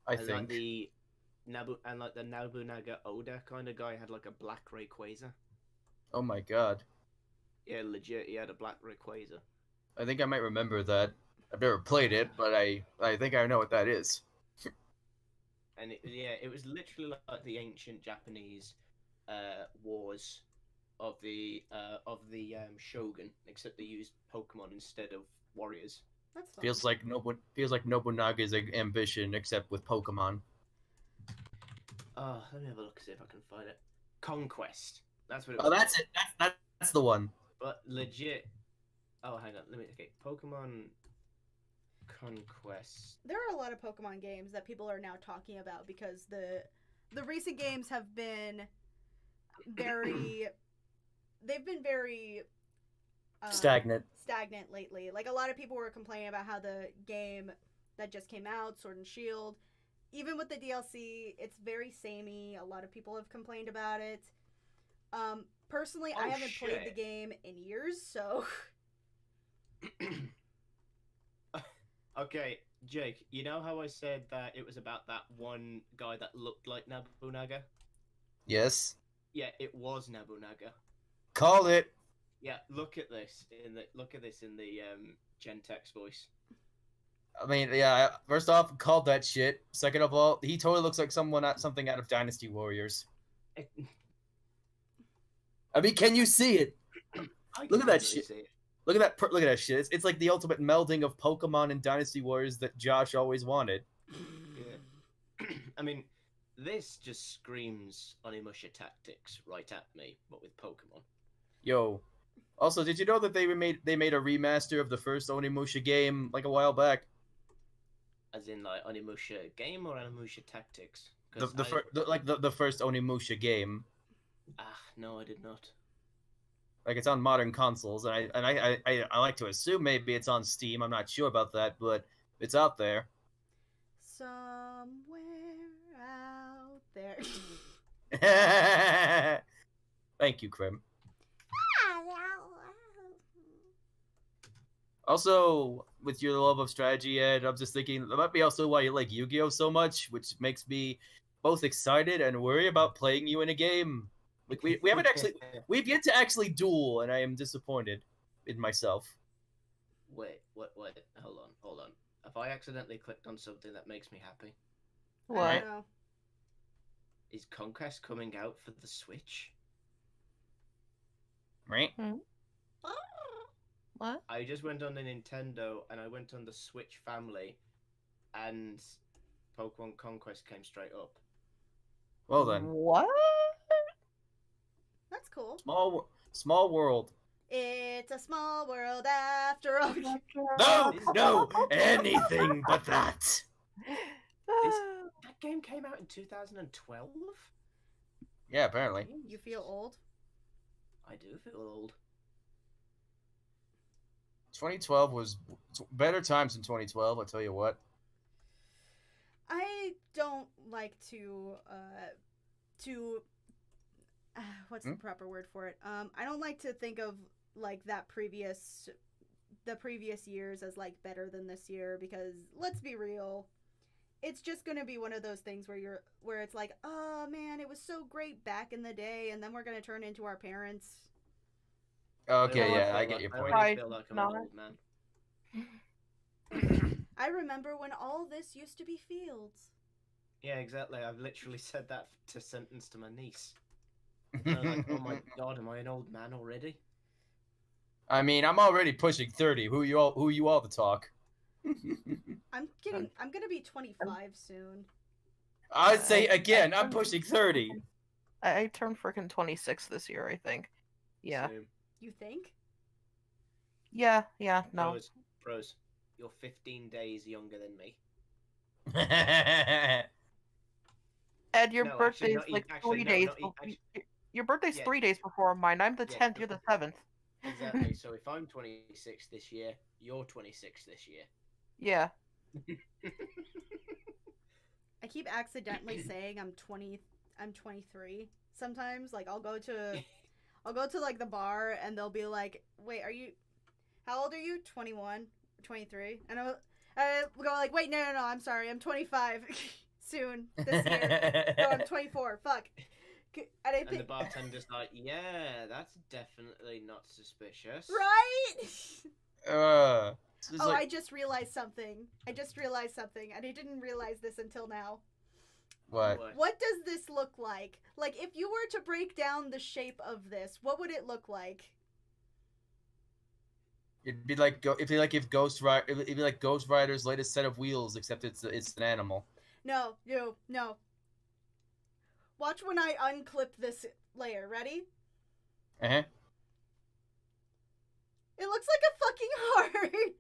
I think the Nobunaga Oda kind of guy had like a black Rayquaza. Oh my god. Yeah, legit. He had a black Rayquaza. I think I might remember that. I've never played it, but I think I know what that is. And it was literally like the ancient Japanese wars of the shogun, except they used Pokemon instead of warriors. That's fun. Feels like Nobunaga's ambition, except with Pokemon. Oh, let me have a look, see if I can find it. Conquest. That's what it Oh, was. that's it. That's the one. But legit. Oh, hang on. Pokemon Conquest. There are a lot of Pokemon games that people are now talking about because the recent games have been very Stagnant lately. Like, a lot of people were complaining about how the game that just came out, Sword and Shield, even with the DLC, it's very samey. A lot of people have complained about it. Personally, I haven't played the game in years, so Okay, Jake, you know how I said that it was about that one guy that looked like Nobunaga? Yes. Yeah, it was Nobunaga. Call it. Yeah, look at this in the Gentex voice. I mean, yeah. First off, called that shit. Second of all, he totally looks like something out of Dynasty Warriors. I mean, can you see it? Look at that shit. Look at that. Look at that shit. It's like the ultimate melding of Pokemon and Dynasty Warriors that Josh always wanted. Yeah. I mean, this just screams Onimusha tactics right at me, but with Pokemon. Yo. Also, did you know that they made a remaster of the first Onimusha game like a while back? As in, like, Onimusha game or Onimusha tactics? The first Onimusha game. Ah, no, I did not. Like, it's on modern consoles, and I like to assume maybe it's on Steam. I'm not sure about that, but it's out there. Somewhere out there. Thank you, Krim. Also, with your love of strategy, Ed, I'm just thinking that might be also why you like Yu-Gi-Oh so much, which makes me both excited and worried about playing you in a game. Like we haven't actually we've yet to actually duel, and I am disappointed in myself. Wait, what? Hold on. Have I accidentally clicked on something that makes me happy? I What? don't know. Is Conquest coming out for the Switch? Right? What? I just went on the Nintendo and I went on the Switch family, and Pokemon Conquest came straight up. Well then, What? That's cool. small world. It's a small world after all. No, anything but that. That game came out in 2012? Yeah, apparently. You feel old? I do feel old. 2012 was better times than 2012. I'll tell you what. I don't like to what's the proper word for it? I don't like to think of like the previous years as like better than this year, because let's be real, it's just gonna be one of those things where it's like, oh man, it was so great back in the day, and then we're gonna turn into our parents. Okay, yeah, I get your point. I feel like I'm an old man. I remember when all this used to be fields. Yeah, exactly. I've literally said that sentence to my niece. And I'm like, oh my god, am I an old man already? I mean, I'm already pushing 30. Who you all to talk? I'm gonna be 25 soon. I'd say again, I'm pushing 30. I turned freaking 26 this year, I think. Yeah. Same. You think? Yeah, no. Pros, you're 15 days younger than me. Ed, your No, birthday's actually, like actually, 3 no, days. not e- actually- Your birthday's Yeah. 3 days before mine. I'm the Yeah, 10th, you're the 7th. Exactly. So if I'm 26 this year, you're 26 this year. Yeah. I keep accidentally saying I'm 23 sometimes. Like I'll go to like the bar and they'll be like, "Wait, how old are you? 21, 23?" And I'll go like, "Wait, no, I'm sorry. I'm 25 soon this year. No, I'm 24. Fuck." And the bartender's like, yeah, that's definitely not suspicious. Right? Like... I just realized something. And I didn't realize this until now. What? What does this look like? Like, if you were to break down the shape of this, what would it look like? It'd be like if Ghost Rider's latest set of wheels, except it's an animal. No. Watch when I unclip this layer. Ready? Uh-huh. It looks like a fucking heart.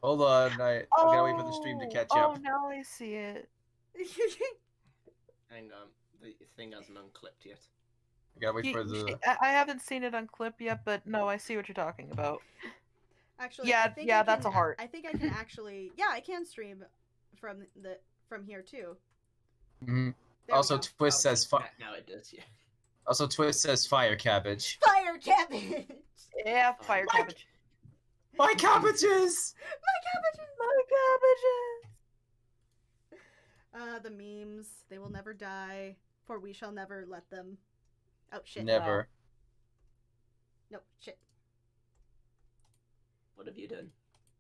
Hold on, I gotta wait for the stream to catch up. Oh, now I see it. Hang on, the thing hasn't unclipped yet. I gotta wait for the... I haven't seen it unclip yet, but no, I see what you're talking about. Actually, yeah, that's a heart. I think I can actually... Yeah, I can stream from here, too. Mm-hmm. There also, Twist says... Now it does, yeah. Also, Twist says fire cabbage. Fire cabbage! Yeah, fire cabbage. My cabbages! My cabbages! The memes, they will never die, for we shall never let them. Oh, shit. Never. No, shit. What have you done?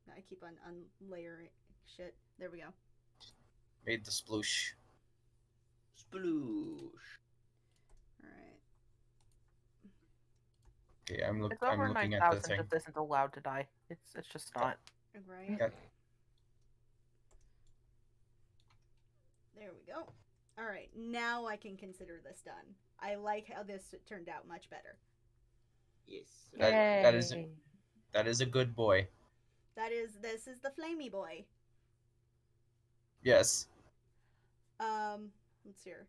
I keep on unlayering shit. There we go. Made the sploosh. Sploosh. Alright. Okay, I'm It's looking over at the 9,000 thing. just isn't allowed to die. It's just not. Right. Yeah. There we go. Alright, now I can consider this done. I like how this turned out much better. Yes. That is a good boy. This is the flamey boy. Yes. Let's hear.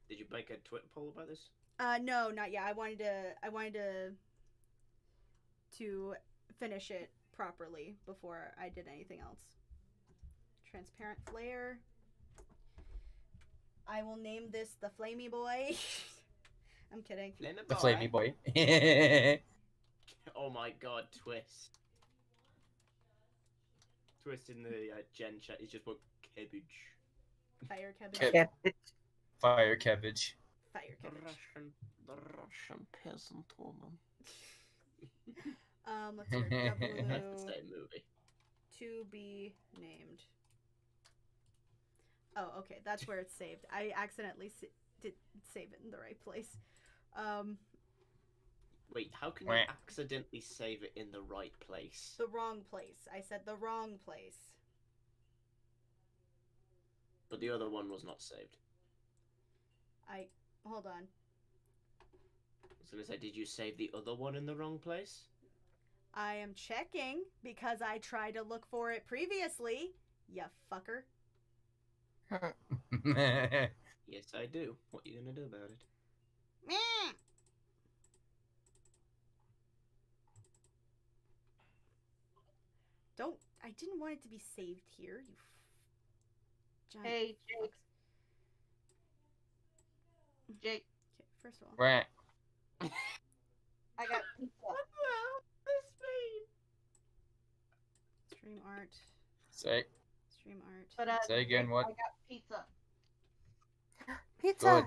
Did you make a Twitter poll about this? No, not yet. I wanted to finish it properly before I did anything else. Transparent flare. I will name this the flamey boy. I'm kidding. The flamey boy. Oh my god, Twist. Twist in the Gen chat is just what cabbage. Fire cabbage. Yeah. Fire cabbage. Fire cabbage. The Russian peasant woman. Let's hear. That's the same movie. To be named. Oh, okay. That's where it's saved. I accidentally did save it in the right place. Wait, how can you accidentally save it in the right place? The wrong place. I said the wrong place. But the other one was not saved. Hold on. I was gonna say, did you save the other one in the wrong place? I am checking because I tried to look for it previously. Ya fucker. Yes, I do. What are you gonna do about it? Meh. I didn't want it to be saved here, you giant. Hey, Jake. Jake, Okay, first of all. Right. I got pizza. What the hell does this mean? Stream art. Say Stream art. But Say again, Jake, what? I got pizza. Pizza! Good.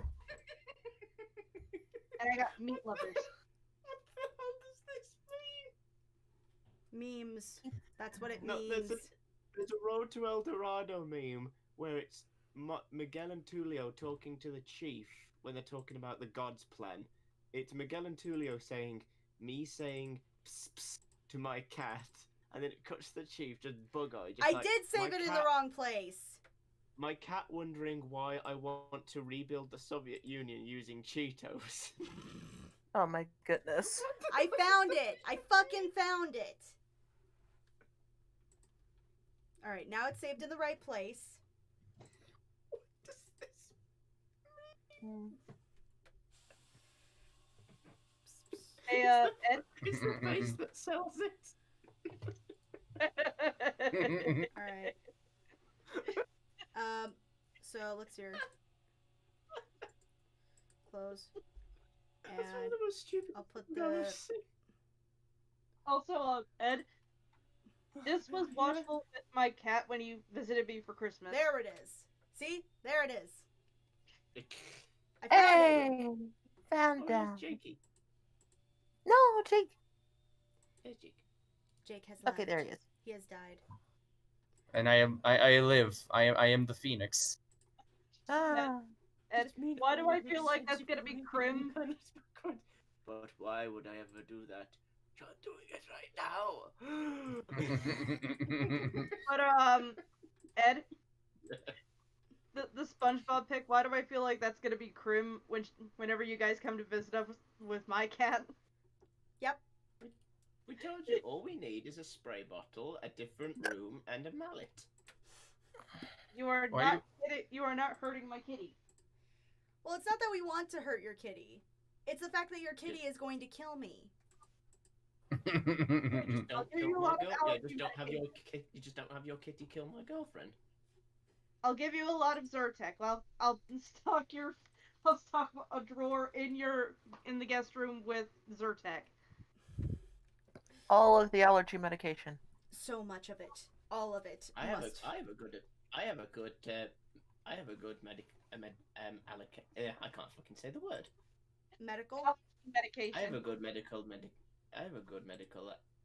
And I got meat lovers. What the hell does this mean? Memes. That's what it No, means. there's a Road to El Dorado meme where it's Miguel and Tulio talking to the chief when they're talking about the God's plan. It's Miguel and Tulio saying, me saying pss, pss to my cat, and then it cuts to the chief, just bug-eyed. I did save it in the wrong place. My cat wondering why I want to rebuild the Soviet Union using Cheetos. Oh my goodness. I found it. I fucking found it. Alright, now it's saved in the right place. What does this mean? Hey, Ed. It's the face that sells it. Alright. So let's hear. Close. That's one of And the most stupid I'll put things I've ever the seen. Also, Ed, this was watchable with my cat when you visited me for Christmas. there it is. See? There it is. I found it. Hey! Found Oh, down. it's Jakey. No, Jake. There's Jake. Jake has left. Okay, there he is. He has died. And I live. I am the phoenix. Ah. Ed, why do I feel like that's gonna be Crim? But why would I ever do that? You're doing it right now. But Ed, the SpongeBob pic. Why do I feel like that's gonna be Crim whenever you guys come to visit us with my cat? Yep. We told you all we need is a spray bottle, a different room, and a mallet. You are Why not you are not hurting my kitty. Well, it's not that we want to hurt your kitty. It's the fact that your kitty is going to kill me. Just I'll don't give kill you a my lot of girl. allergy You medication. just don't have your kitty kill my girlfriend. I'll give you a lot of Zyrtec. I'll stock a drawer in the guest room with Zyrtec. All of the allergy medication. So much of it. All of it. I have a I can't fucking say the word. Medical? Medication. I have a good medical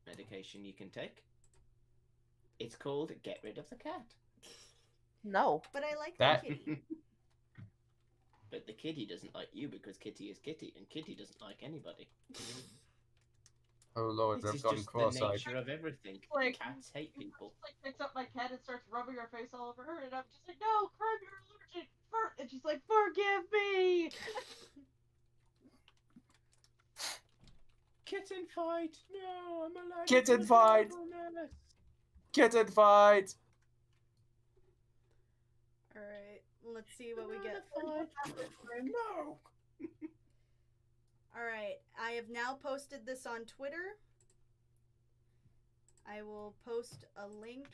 medication you can take. It's called Get Rid of the Cat. No. But I like That- the kitty. But the kitty doesn't like you because Kitty is Kitty, and Kitty doesn't like anybody. Oh lord, This I've is gone just the cross-eyed. nature of everything. Like- Cats hate people. Like picks up my cat and starts rubbing her face all over her, and I'm just like, no, Crab, you're allergic. And she's like, forgive me. Kitten fight! No, I'm allergic. Kitten to fight! bananas. Kitten fight! Alright, let's see what we get. No! Alright, I have now posted this on Twitter. I will post a link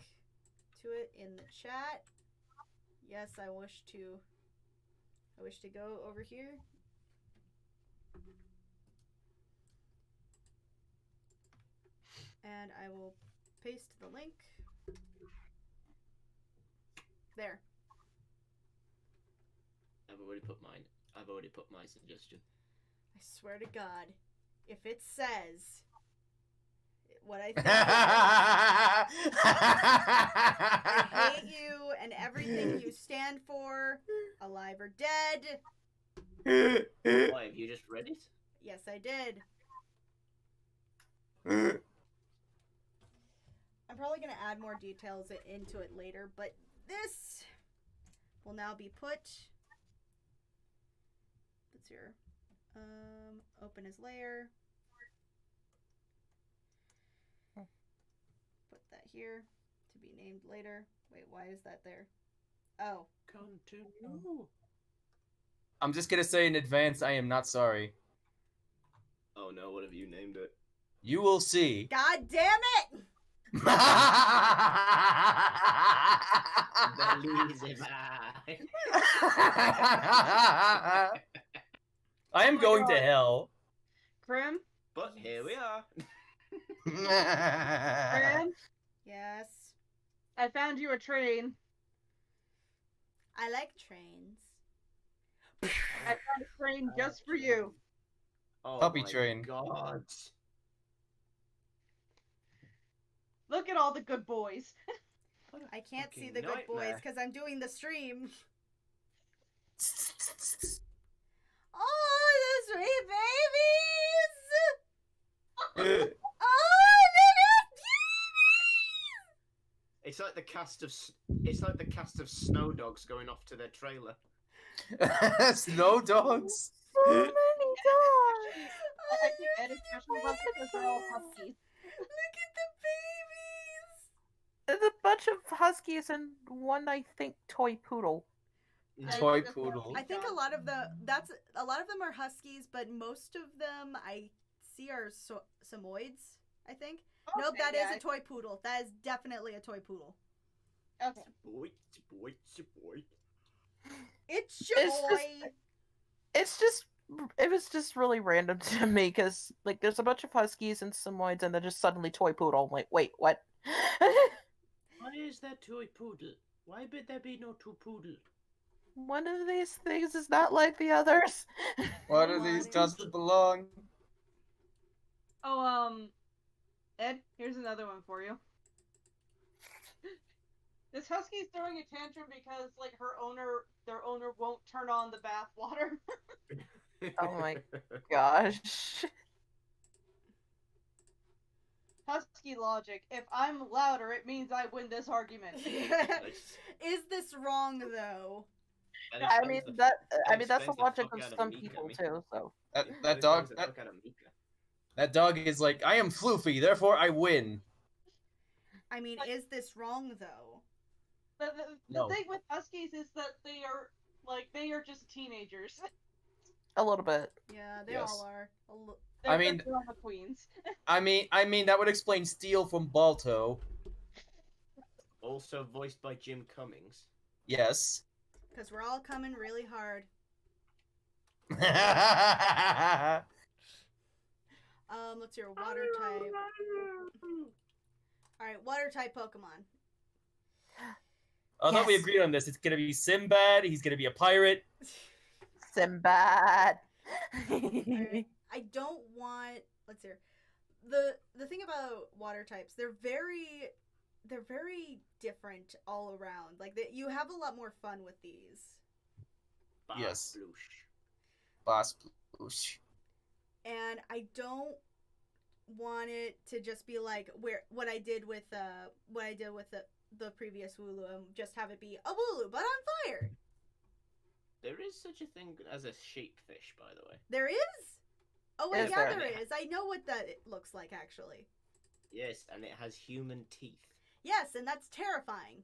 to it in the chat. Yes, I wish to go over here. And I will paste the link. There. I've already put my suggestion. I swear to God, if it says what I think, I hate you and everything you stand for, alive or dead. Why, have you just read it? Yes, I did. I'm probably going to add more details into it later, but this will now be put. Let's see here. Open as layer. Put that here to be named later. Wait, why is that there? Oh. Continue. I'm just gonna say in advance, I am not sorry. Oh no, what have you named it? You will see. God damn it! I am going to hell. Grim, But here we are. Grim, Yes. I found you a train. I like trains. I found a train just for you. Oh Puppy my train. God. Look at all the good boys. I can't see Fucking the good boys nightmare. because I'm doing the stream. Oh, the sweet babies! Oh, the babies! It's like the cast of Snow Dogs going off to their trailer. Snow dogs. So many dogs. I think Ed especially loves it because they're all huskies. Look at the babies! There's a bunch of huskies and one, I think, toy poodle. Toy poodle. I think a lot of them are huskies, but most of them I see are Samoyeds. I think. Nope, that is a toy poodle. That is definitely a toy poodle. Okay. Boy. It's It's joy. It was just really random to me because like there's a bunch of huskies and Samoyeds and then just suddenly toy poodle. I'm like, wait, what? Why is that toy poodle? Why would there be no two poodle? One of these things is not like the others. What are these doesn't belong? Oh, Ed, here's another one for you. This husky's throwing a tantrum because, like, their owner won't turn on the bath water. Oh my gosh. Husky logic. If I'm louder, it means I win this argument. Is this wrong though? I mean that's the logic of some people too. So That dog. That dog is like, I am floofy, therefore I win. I mean, is this wrong though? The No. thing with huskies is that they are just teenagers. a little bit. Yeah, they Yes. all are. They're I mean- the drama queens. I mean that would explain Steel from Balto. Also voiced by Jim Cummings. Yes. Because we're all coming really hard. What's your water type? All right, water type Pokemon. I thought we Yes. agreed on this. It's gonna be Sinbad. He's gonna be a pirate. Sinbad. Alright, I don't want. Let's hear. The thing about water types, they're very different all around. Like you have a lot more fun with these. Yes. Barfloosh. Boss Bloosh. And I don't want it to just be like what I did with the previous Wooloo and just have it be a Wooloo but on fire. There is such a thing as a sheepfish, by the way. There is? Oh wait, Is yeah, there? there is. I know what that looks like actually. Yes, and it has human teeth. Yes, and that's terrifying.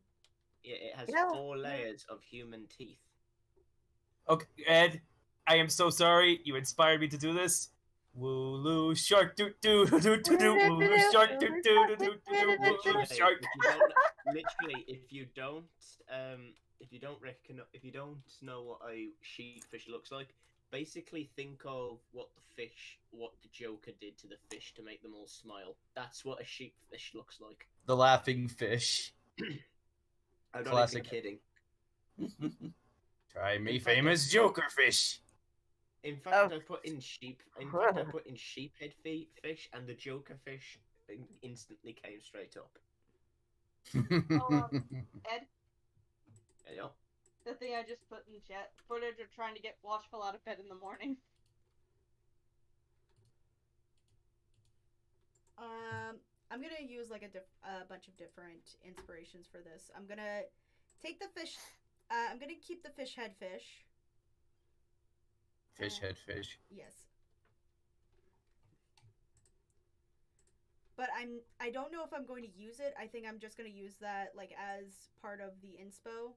It has Yeah. 4 layers of human teeth. Okay, Ed, I am so sorry. You inspired me to do this. Wooloo shark doo doo doo doo doo. Wooloo shark doo doo doo doo doo. Wooloo shark. Literally, if you don't know what a sheepfish looks like, basically think of what the Joker did to the fish to make them all smile. That's what a sheepfish looks like. The laughing fish. I'm not Classic. even kidding. Try me, In fact, famous Joker fish. In fact, Oh. I put in sheephead fish, and the Joker fish instantly came straight up. Ed, There you go. the thing I just put in chat, footage of trying to get Watchful out of bed in the morning. I'm gonna use like a bunch of different inspirations for this. I'm gonna take the fish. I'm gonna keep the fish head fish. Fish head fish. Yes. But I don't know if I'm going to use it. I think I'm just going to use that like as part of the inspo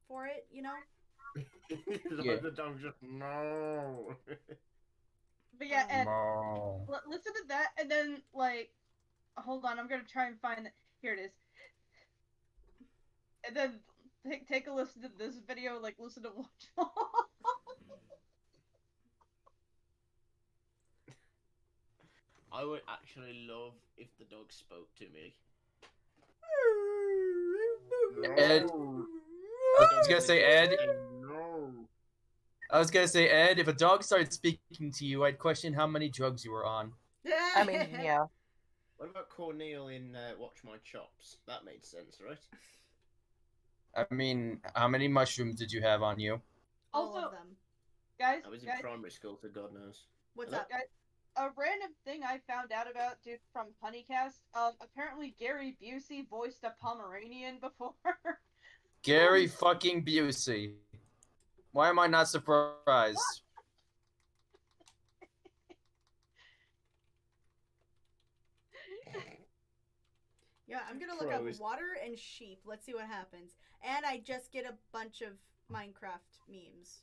for it, you know? Yeah. The dog just no. But yeah, Ed, No. listen to that, and then, like, hold on, I'm gonna try and find here it is. And then take a listen to this video, like, listen to Watchful. I would actually love if the dog spoke to me. Ed. I was gonna say, Ed. No. I was gonna say, Ed, if a dog started speaking to you, I'd question how many drugs you were on. I mean, yeah. What about Cornel in Watch My Chops? That made sense, right? I mean, how many mushrooms did you have on you? All Also, of them. guys, I was in guys, primary school, so God knows. What's Hello? up? a random thing I found out about, dude, from Honeycast. Apparently Gary Busey voiced a Pomeranian before. Gary fucking Busey. Why am I not surprised? Yeah, I'm gonna look up Pros. water and sheep. Let's see what happens. And I just get a bunch of Minecraft memes.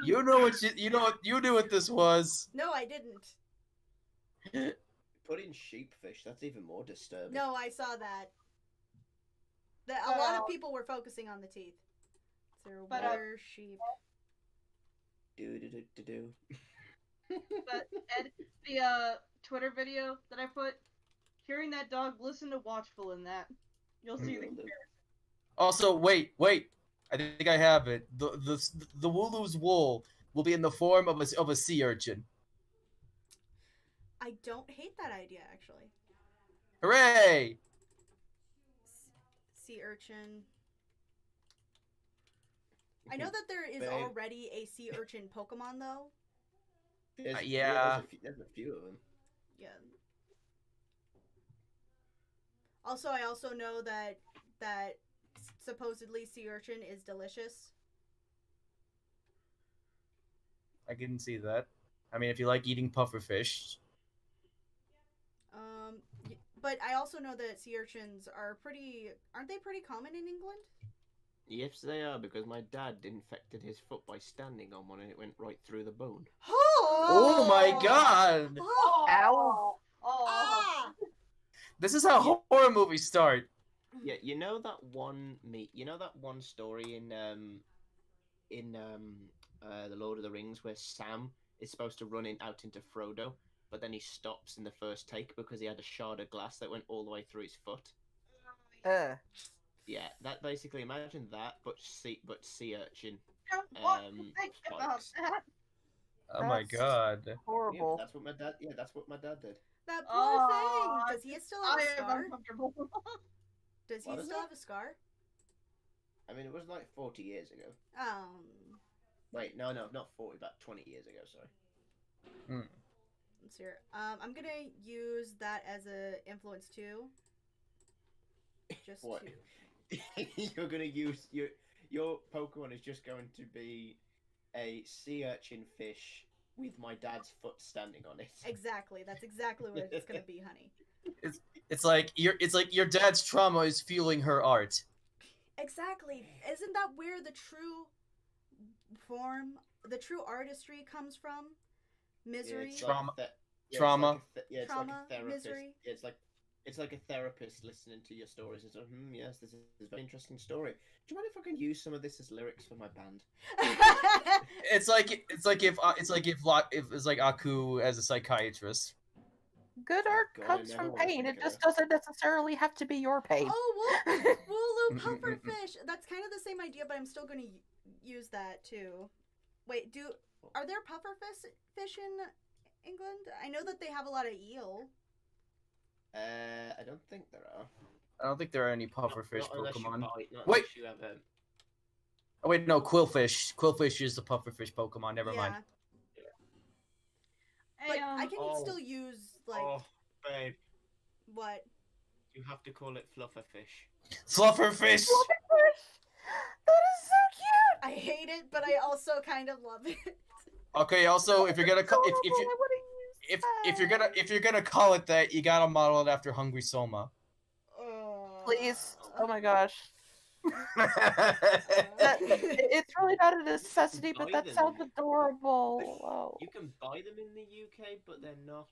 You know what you knew what this was. No, I didn't. Put in sheepfish, that's even more disturbing. No, I saw that. A lot of people were focusing on the teeth. So But, water, sheep. Do. But Ed, the Twitter video that I put, hearing that dog listen to Watchful in that, you'll see the comparison. Also, wait. I think I have it. The Wooloo's wool will be in the form of a sea urchin. I don't hate that idea, actually. Hooray! Sea urchin. I know that there is Babe. already a sea urchin Pokemon, though. Yeah. There's a few of them. Yeah. Also, I also know that supposedly sea urchin is delicious. I can see that. I mean, if you like eating pufferfish. But I also know that sea urchins aren't they pretty common in England? Yes, they are, because my dad infected his foot by standing on one and it went right through the bone. Oh my god! Oh! Ow. Oh. Ah! This is how horror movies start. Yeah, you know that one story in The Lord of the Rings where Sam is supposed to run out into Frodo, but then he stops in the first take because he had a shard of glass that went all the way through his foot. Yeah, that basically, imagine that, but sea urchin. Think about Spikes. that. Oh my That's god. Yeah, horrible. that's what my dad. Yeah, that's what my dad did. That poor Aw, thing. Does he still have I a am scar? uncomfortable. Does he What is still it? have a scar? I mean, it was like 40 years ago. Wait, no, not 40, about 20 years ago. Sorry. Let's hear. I'm gonna use that as a influence too. Just What? to. You're gonna use your Pokemon is just going to be a sea urchin fish with my dad's foot standing on it. Exactly. That's exactly what it's gonna be, honey. It's like your dad's trauma is fueling her art. Exactly. Isn't that where the true artistry comes from? Misery. Yeah, Trauma. Trauma. Trauma, It's like a therapist. misery. Yeah, it's like a therapist listening to your stories and saying, yes, this is a very interesting story. Do you mind if I can use some of this as lyrics for my band? It's like if Aku as a psychiatrist. Good art God, I comes never from wanna pain. think It of just it. doesn't necessarily have to be your pain. Oh, Wooloo pufferfish. That's kind of the same idea, but I'm still gonna use that too. Wait, are there pufferfish in England? I know that they have a lot of eel. I don't think there are. I don't think there are any pufferfish Not unless you Pokemon. bite, not Wait. unless you have a... Oh wait, no, Quillfish. Quillfish is the pufferfish Pokemon. Never mind. But Hey, I can Oh. still use like Oh, babe, what? you have to call it Flufferfish. Flufferfish. That is so cute. I hate it, but I also kind of love it. Okay. Also, if you're gonna if you're gonna call it that, you gotta model it after Hungry Soma. Please. Oh my gosh. It's really not a necessity, but that sounds adorable. Oh. You can buy them in the UK, but they're not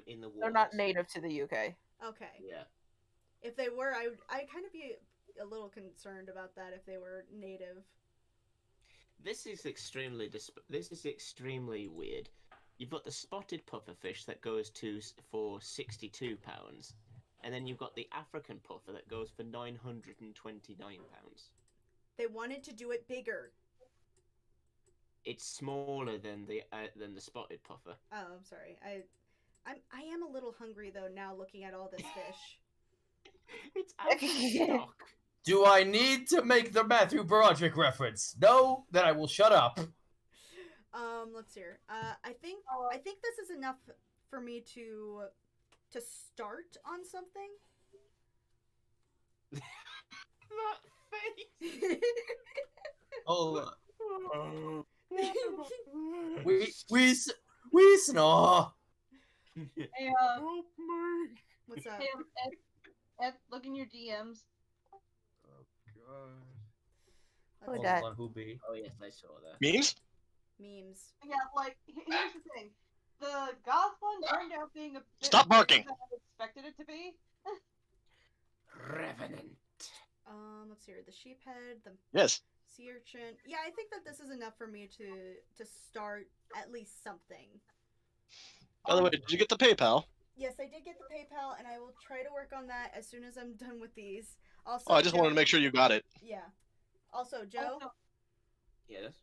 in the waters. They're not native to the UK. Okay. Yeah. If they were, I'd kind of be a little concerned about that if they were native. This is extremely weird. You've got the spotted pufferfish that goes for £62, and then you've got the African puffer that goes for £929. They wanted to do it bigger. It's smaller than the spotted puffer. Oh, I'm sorry. I am a little hungry though now looking at all this fish. It's out of stock. Do I need to make the Matthew Broderick reference? No, then I will shut up. Let's see here. I think this is enough for me to start on something. That face. Hold on. We snore. Hey, What's up? hey, Ed, look in your DMs. Look Hold at on, who be? Oh yes, I saw that. Memes? Memes. Yeah, like, here's the thing. The goth one turned out being a bit Stop barking! better than I expected it to be. Revenant. Let's see here. The sheephead, the Yes. sea urchin. Yeah, I think that this is enough for me to start at least something. By the way, did you get the PayPal? Yes, I did get the PayPal, and I will try to work on that as soon as I'm done with these. Also, Oh, I just wanted Joe- to make sure you got it. Yeah. Also, Joe, Also, Yes.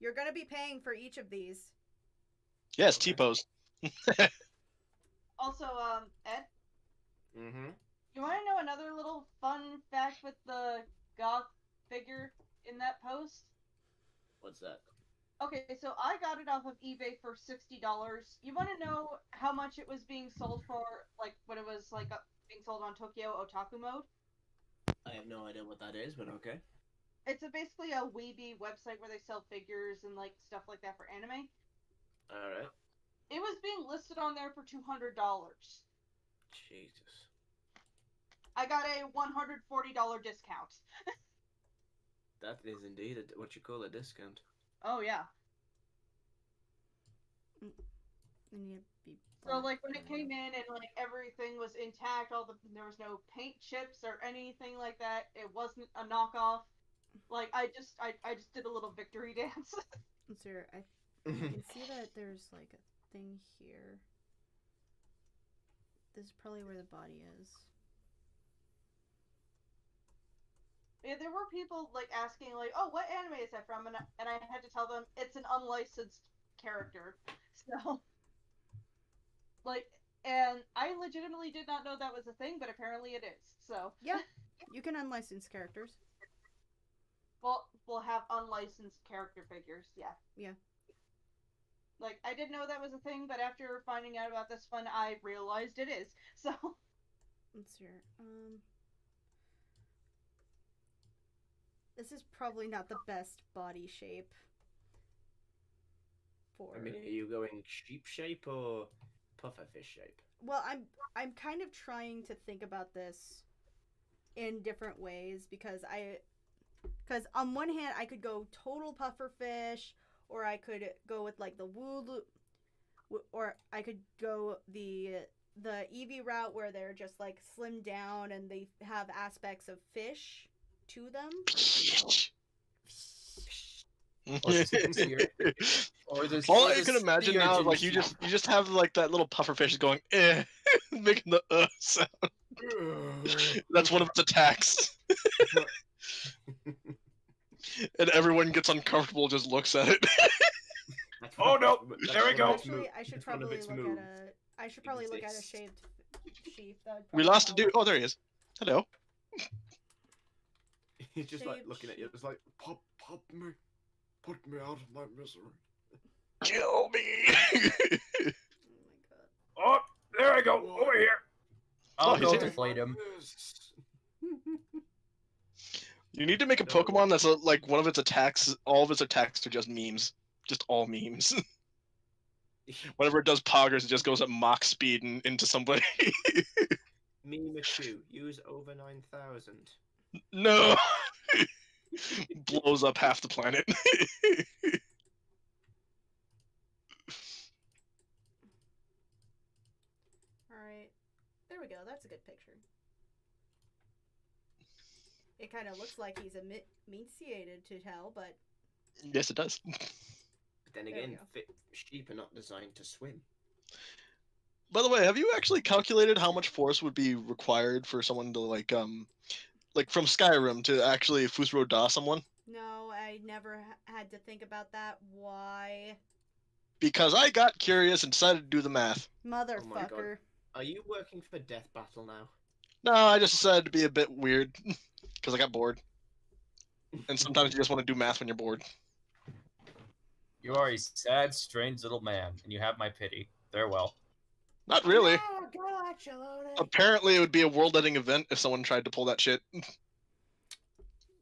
you're gonna be paying for each of these. Yes, Okay. T-pose. also, Ed, Mm-hmm. you want to know another little fun fact with the goth figure in that post? What's that? Okay, so I got it off of eBay for $60. You want to know how much it was being sold for, like, when it was, like, being sold on Tokyo Otaku Mode? I have no idea what that is, but okay. It's basically a Weeby website where they sell figures and, like, stuff like that for anime. Alright. It was being listed on there for $200. Jesus. I got a $140 discount. That is indeed what you call a discount. Oh, yeah. I need to be. So, like, when it came in and, like, everything was intact, there was no paint chips or anything like that, it wasn't a knockoff. Like, I just did a little victory dance. Let's see here. You can see that there's like a thing here. This is probably where the body is. Yeah, there were people like asking, like, "Oh, what anime is that from?" And I had to tell them it's an unlicensed character. So, like, and I legitimately did not know that was a thing, but apparently it is. So, Yeah, you can unlicense characters. we'll have unlicensed character figures. Yeah. Yeah. Like, I didn't know that was a thing, but after finding out about this one, I realized it is. So, Let's see here. This is probably not the best body shape. For. I mean, are you going sheep shape or pufferfish shape? Well, I'm kind of trying to think about this in different ways because on one hand I could go total pufferfish, or I could go with like the wooloo, or I could go the Eevee route where they're just like slimmed down and they have aspects of fish to them. All I can imagine now is like you just have like that little puffer fish going making the sound. That's one of its attacks. And everyone gets uncomfortable, just looks at it. Oh no! There we go. Actually, I should probably look at a shaved sheep. We lost a dude. Oh, there he is. Hello. He's just like Shaved looking at you. It's like Pop me. Put me out of my misery. Kill me. Oh my god. Oh, there I go. Over here. I'll he's go here. deflate him. You need to make a Pokemon that's like one of its attacks. All of its attacks are just memes. Just all memes. Whenever it does poggers, it just goes at Mach speed and into somebody. Mimichu, use over 9,000. No. Blows up half the planet. Alright. There we go. That's a good picture. It kind of looks like he's emaciated to hell, but... Yes, it does. But then again, sheep are not designed to swim. By the way, have you actually calculated how much force would be required for someone to like from Skyrim to actually Fusro Da someone? No, I never had to think about that. Why? Because I got curious and decided to do the math. Motherfucker. Are you working for Death Battle now? No, I just decided to be a bit weird because I got bored. And sometimes you just want to do math when you're bored. You are a sad, strange little man, and you have my pity. Farewell. Not really. Oh, God, Apparently, it would be a world-ending event if someone tried to pull that shit.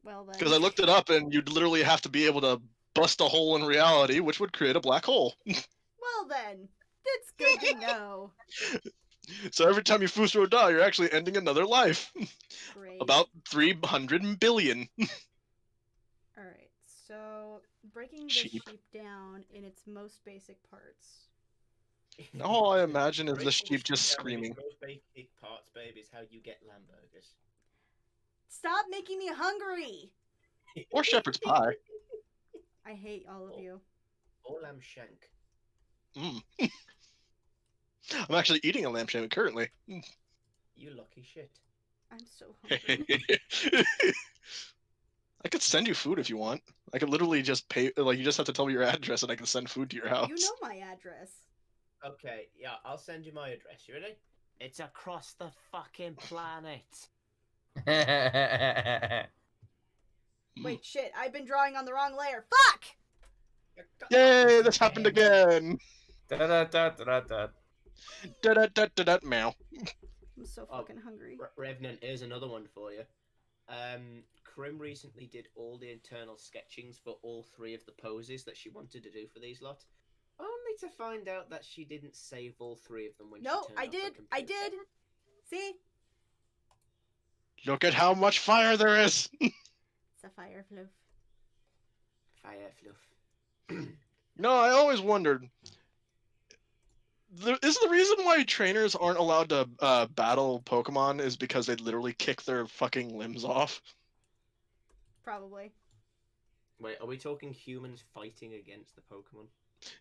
Well then. Because I looked it up, and you'd literally have to be able to bust a hole in reality, which would create a black hole. Well then. It's good to know. So every time you Fusro Da, you're actually ending another life. Great. About 300 billion. Alright, so breaking the Sheep. sheep down in its most basic parts. All I imagine is the Breaking sheep just down in its screaming. most basic parts, babe, is how you get lamb burgers. Stop making me hungry! Or shepherd's pie. I hate all of you. Or lamb shank. I'm actually eating a lamb shank currently. You lucky shit. I'm so hungry. I could send you food if you want. I could literally just pay, like, you just have to tell me your address and I can send food to your house. You know my address. Okay, yeah, I'll send you my address. You ready? It's across the fucking planet. Wait, shit, I've been drawing on the wrong layer. Fuck! Yay, this happened again! Da-da-da-da-da-da. Da-da-da-da-da, meow. I'm so fucking hungry. Revenant, here's another one for you. Krim recently did all the internal sketchings for all 3 of the poses that she wanted to do for these lot, only to find out that she didn't save all 3 of them when No, she turned I off the did. I computer. did. See? Look at how much fire there is! It's a fire fluff. Fire fluff. No, I always wondered. Is the reason why trainers aren't allowed to battle Pokemon is because they literally kick their fucking limbs off? Probably. Wait, are we talking humans fighting against the Pokemon?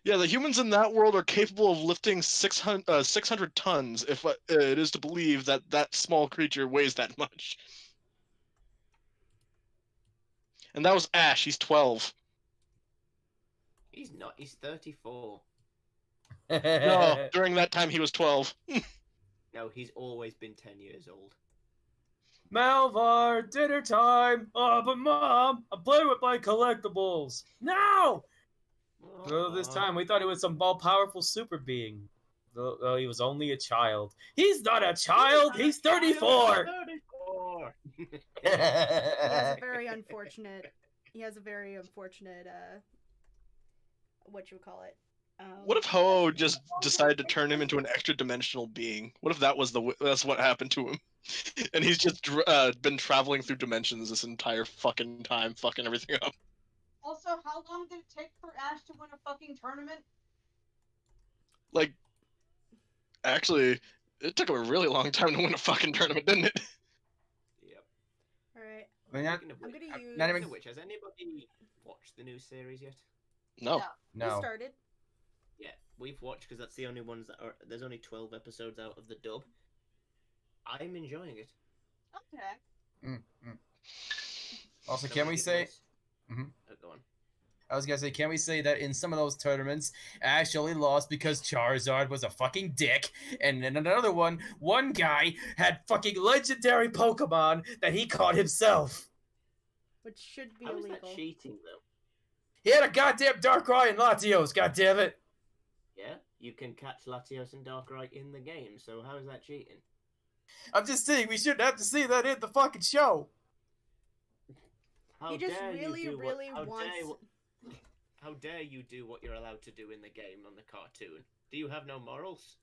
Yeah, the humans in that world are capable of lifting 600 tons, if it is to believe that that small creature weighs that much. And that was Ash, he's 12. He's not. He's 34. No, during that time he was 12. No, he's always been 10 years old. Malvar, dinner time! Oh, but Mom, I'm playing with my collectibles! No! Well, this time we thought he was some all-powerful super being. Though he was only a child. He's not a child! He's 34! 34! He has a very unfortunate. He has a very unfortunate. What you would call it? What if Ho just decided to turn him into an extra-dimensional being? What if that's what happened to him? And he's just been traveling through dimensions this entire fucking time, fucking everything up. Also, how long did it take for Ash to win a fucking tournament? Like, actually, it took him a really long time to win a fucking tournament, didn't it? Yep. Alright. I'm gonna use. Not even which. Has anybody watched the new series yet? No. We started. Yeah, we've watched because that's the only ones that are. There's only 12 episodes out of the dub. I'm enjoying it. Okay. Also, So can we say? Oh, go on. I was gonna say, can we say that in some of those tournaments, Ash only lost because Charizard was a fucking dick, and in another one guy had fucking legendary Pokemon that he caught himself. Which should be How is illegal. that cheating though? He had a goddamn Darkrai and Latios, goddammit! Yeah, you can catch Latios and Darkrai in the game, so how is that cheating? I'm just saying, we shouldn't have to see that in the fucking show. How He just dare really, you do really what, wants. How dare you do what you're allowed to do in the game on the cartoon? Do you have no morals?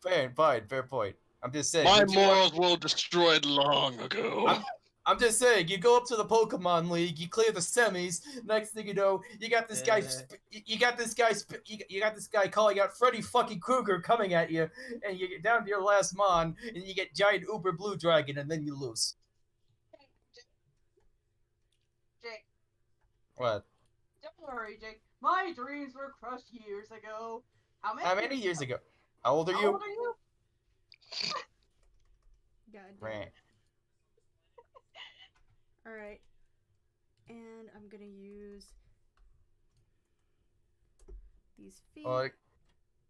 Fair point. I'm just saying. My morals were destroyed long ago. I'm just saying, you go up to the Pokemon League, you clear the semis. Next thing you know, you got this guy. You got this guy calling out Freddy fucking Krueger coming at you, and you get down to your last mon, and you get giant Uber Blue Dragon, and then you lose. Jake, What? don't worry, Jake. My dreams were crushed years ago. How many years ago? How old are you? How old are you? God. Rant. Alright. And I'm gonna use these feet.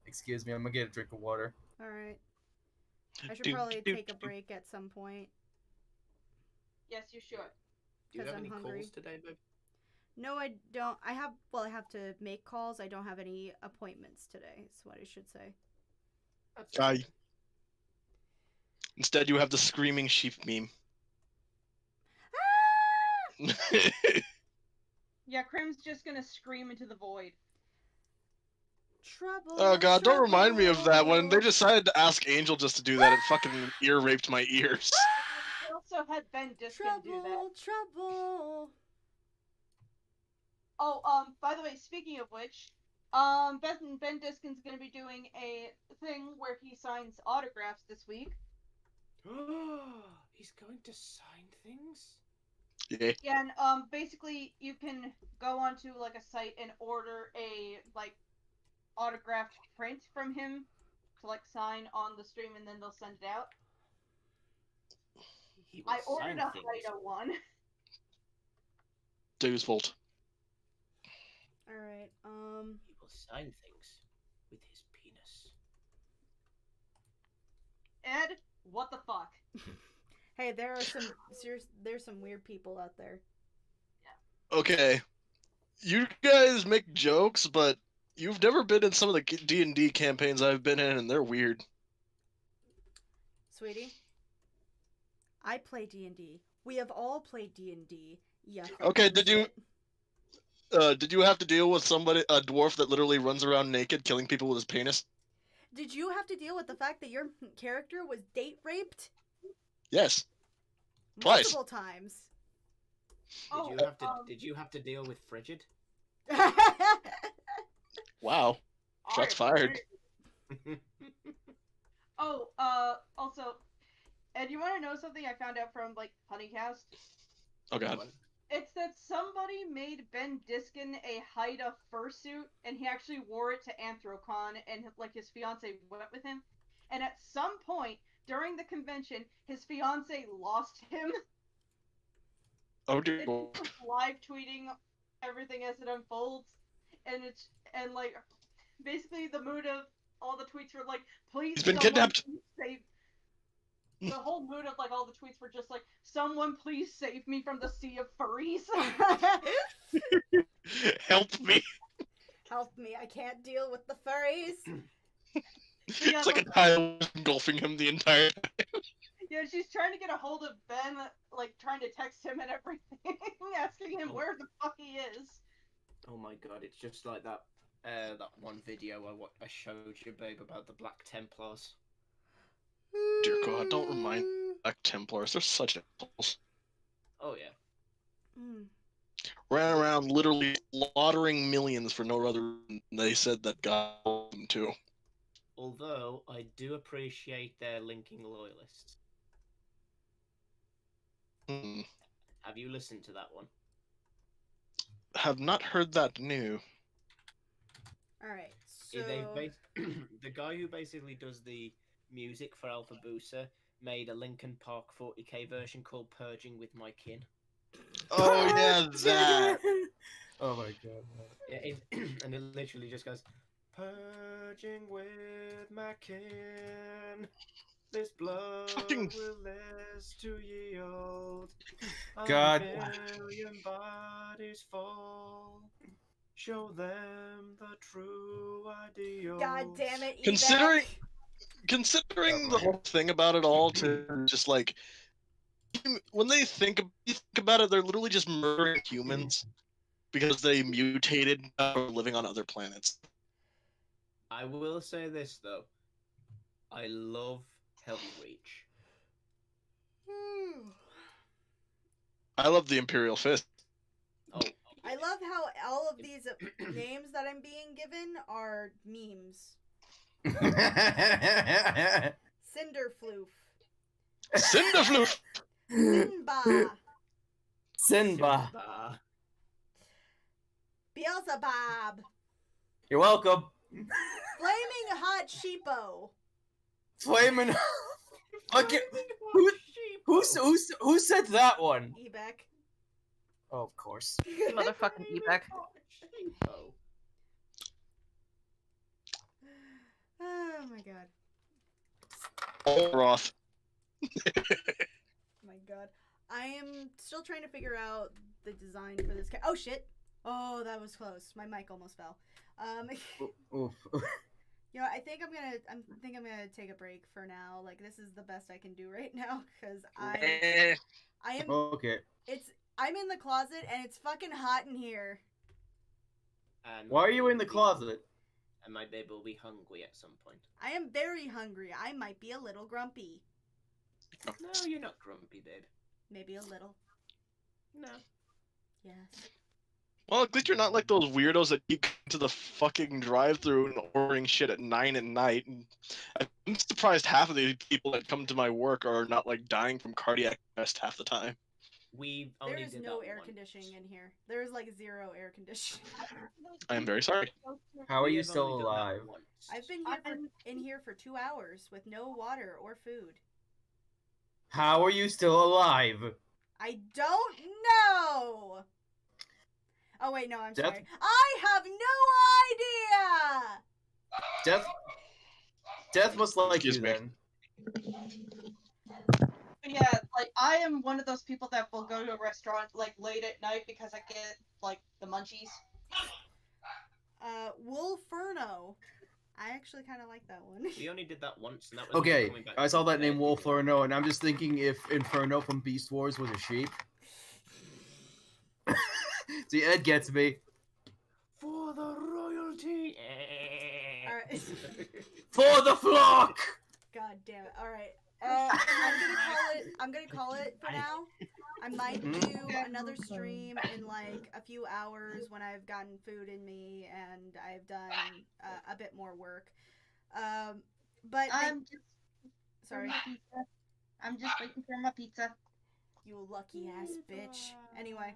Excuse me, I'm gonna get a drink of water. Alright. I should probably take a break at some point. Yes, you should. Do you 'Cause have I'm any hungry. calls today, babe? No, I don't. I have to make calls. I don't have any appointments today. That's what I should say. That's okay. Instead, you have the screaming sheep meme. Yeah, Crim's just gonna scream into the void. Trouble. Oh god, don't remind me of that. When they trouble. decided to ask Angel just to do that, it fucking ear raped my ears. I also had Ben Diskin do that. Trouble. Oh, by the way, speaking of which, Ben Diskin's gonna be doing a thing where he signs autographs this week. He's going to sign things? Yeah. Yeah, and basically you can go onto like a site and order a like autographed print from him to like sign on the stream, and then they'll send it out. I ordered a Haida one. Dude's fault. Alright, He will sign things with his penis. Ed, what the fuck? Hey, there's some weird people out there. Okay. You guys make jokes, but you've never been in some of the D&D campaigns I've been in, and they're weird. Sweetie, I play D&D. We have all played D&D. Yeah. Okay, did you have to deal with a dwarf that literally runs around naked killing people with his penis? Did you have to deal with the fact that your character was date raped? Yes. Twice. Multiple times. Did you have to deal with frigid? Wow. Shots fired. Oh, also, Ed, you want to know something I found out from like Honeycast? Oh god. It's that somebody made Ben Diskin a Haida fursuit, and he actually wore it to Anthrocon, and like his fiance went with him. And at some point during the convention, his fiance lost him. Oh dear. And he's just live tweeting everything as it unfolds, and like basically the mood of all the tweets were like, "Please, He's been someone kidnapped." please save." The whole mood of like all the tweets were just like, "Someone please save me from the sea of furries." Help me. Help me, I can't deal with the furries. Yeah, It's like a tile engulfing him the entire time. Yeah, she's trying to get a hold of Ben, like trying to text him and everything, asking him where the fuck he is. Oh my god, it's just like that that one video I showed you, babe, about the Black Templars. Dear God, don't remind Black Templars. They're such assholes. Oh yeah. Mm. Ran around literally slaughtering millions for no other reason. They said that God told them to. Although I do appreciate their linking loyalists. Have you listened to that one? Have not heard that new. Alright, so... The guy who basically does the music for Alpha Booster made a Linkin Park 40k version called Purging with My Kin. Oh yeah, that. Oh my god. Yeah, and it literally just goes, "Purging with my kin, this blood Fucking- will last to yield. God. A million bodies fall, show them the true ideals." God damn it, Considering the whole thing about it all, to just like when you think about it, they're literally just murdering humans because they mutated living on other planets. I will say this though, I love Heavy Reach. I love the Imperial Fist. Oh, I love how all of these names that I'm being given are memes. Cinderfloof. Cinderfloof! Sinba. Sinba. Beelzebub. You're welcome. Flaming Hot Sheepo. Flamin'. Okay. Who said that one? Ebek. Oh, of course. Motherfucking Ebek. Oh my god. Roth. My god. I am still trying to figure out the design for this oh shit. Oh, that was close. My mic almost fell. Oof. You know, I think I'm gonna take a break for now. Like, this is the best I can do right now because I am. Okay. I'm in the closet and it's fucking hot in here. And Why are you in the closet? And my babe will be hungry at some point. I am very hungry. I might be a little grumpy. No, you're not grumpy, babe. Maybe a little. No. Yes. Well, at least you're not like those weirdos that keep going to the fucking drive-thru and ordering shit at 9 at night. And I'm surprised half of the people that come to my work are not like dying from cardiac arrest half the time. There is no air conditioning in here. There is like zero air conditioning. I am very sorry. How are you still alive? I've been in here for 2 hours with no water or food. How are you still alive? I don't know. Oh wait, no, I'm sorry. I have no idea. Death must like you then. Yeah, like I am one of those people that will go to a restaurant like late at night because I get like the munchies. Wolferno. I actually kind of like that one. We only did that onse, and that was Okay, coming back I saw that name Wolferno, and I'm just thinking if Inferno from Beast Wars was a sheep. See, Ed gets me. For the royalty. Alright. For the flock! God damn it. Alright. I'm gonna call it for now. I might do another stream in like a few hours when I've gotten food in me and I've done a bit more work. But I'm just sorry. I'm just waiting for my pizza. You lucky ass bitch. Anyway.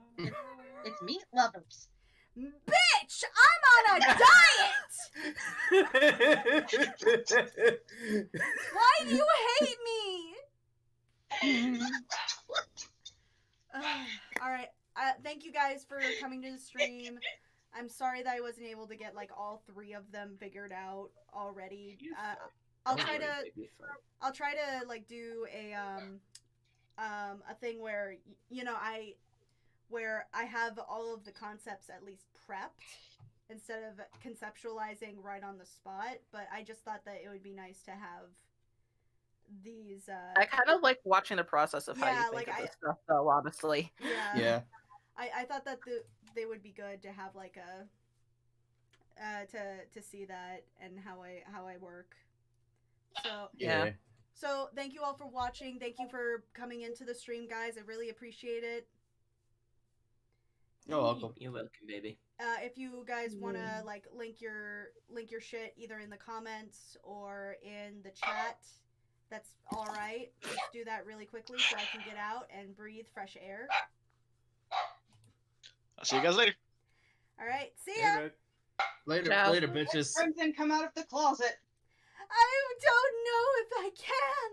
It's meat lovers. Bitch! I'm on a diet! Why do you hate me? Alright. Thank you guys for coming to the stream. I'm sorry that I wasn't able to get like all 3 of them figured out already. I'll try to like do a thing where where I have all of the concepts at least prepped instead of conceptualizing right on the spot, but I just thought that it would be nice to have these I kind of like watching the process of how you think like of this stuff, though, honestly. Yeah. I thought that they would be good to have like a to see that and how I work. So Yeah. So thank you all for watching. Thank you for coming into the stream, guys. I really appreciate it. You're welcome. You're welcome, baby. If you guys want to like link your shit either in the comments or in the chat, that's all right. Just do that really quickly so I can get out and breathe fresh air. I'll see you guys later. All right, see ya. Later, Ciao. later, bitches. Crimson, come out of the closet. I don't know if I can.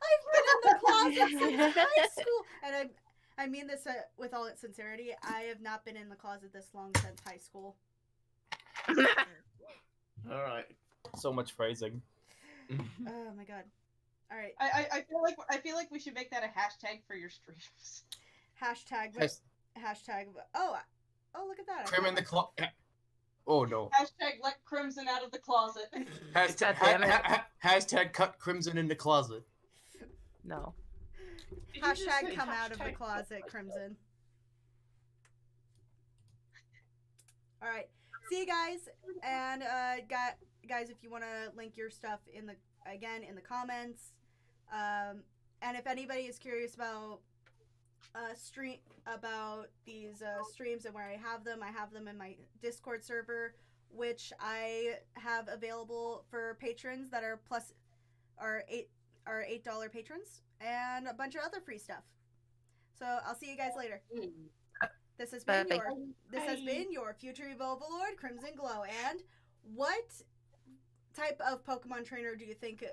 I've been in the closet since high school, and I mean this with all its sincerity. I have not been in the closet this long since high school. All right. So much phrasing. Oh my god. All right. I feel like we should make that a hashtag for your streams. Hashtag. Hashtag. Oh, look at that. Crim in the closet. Oh no. Hashtag let Crimson out of the closet. Hashtag cut Crimson in the closet. No. Hashtag come out of the closet, Crimson. All right. See you guys, and guys, if you want to link your stuff in the comments, and if anybody is curious about these streams and where I have them in my Discord server, which I have available for patrons that are $8 patrons, and a bunch of other free stuff. So I'll see you guys later. This has been your future Evolvolord, Crimson Glow. And what type of Pokemon trainer do you think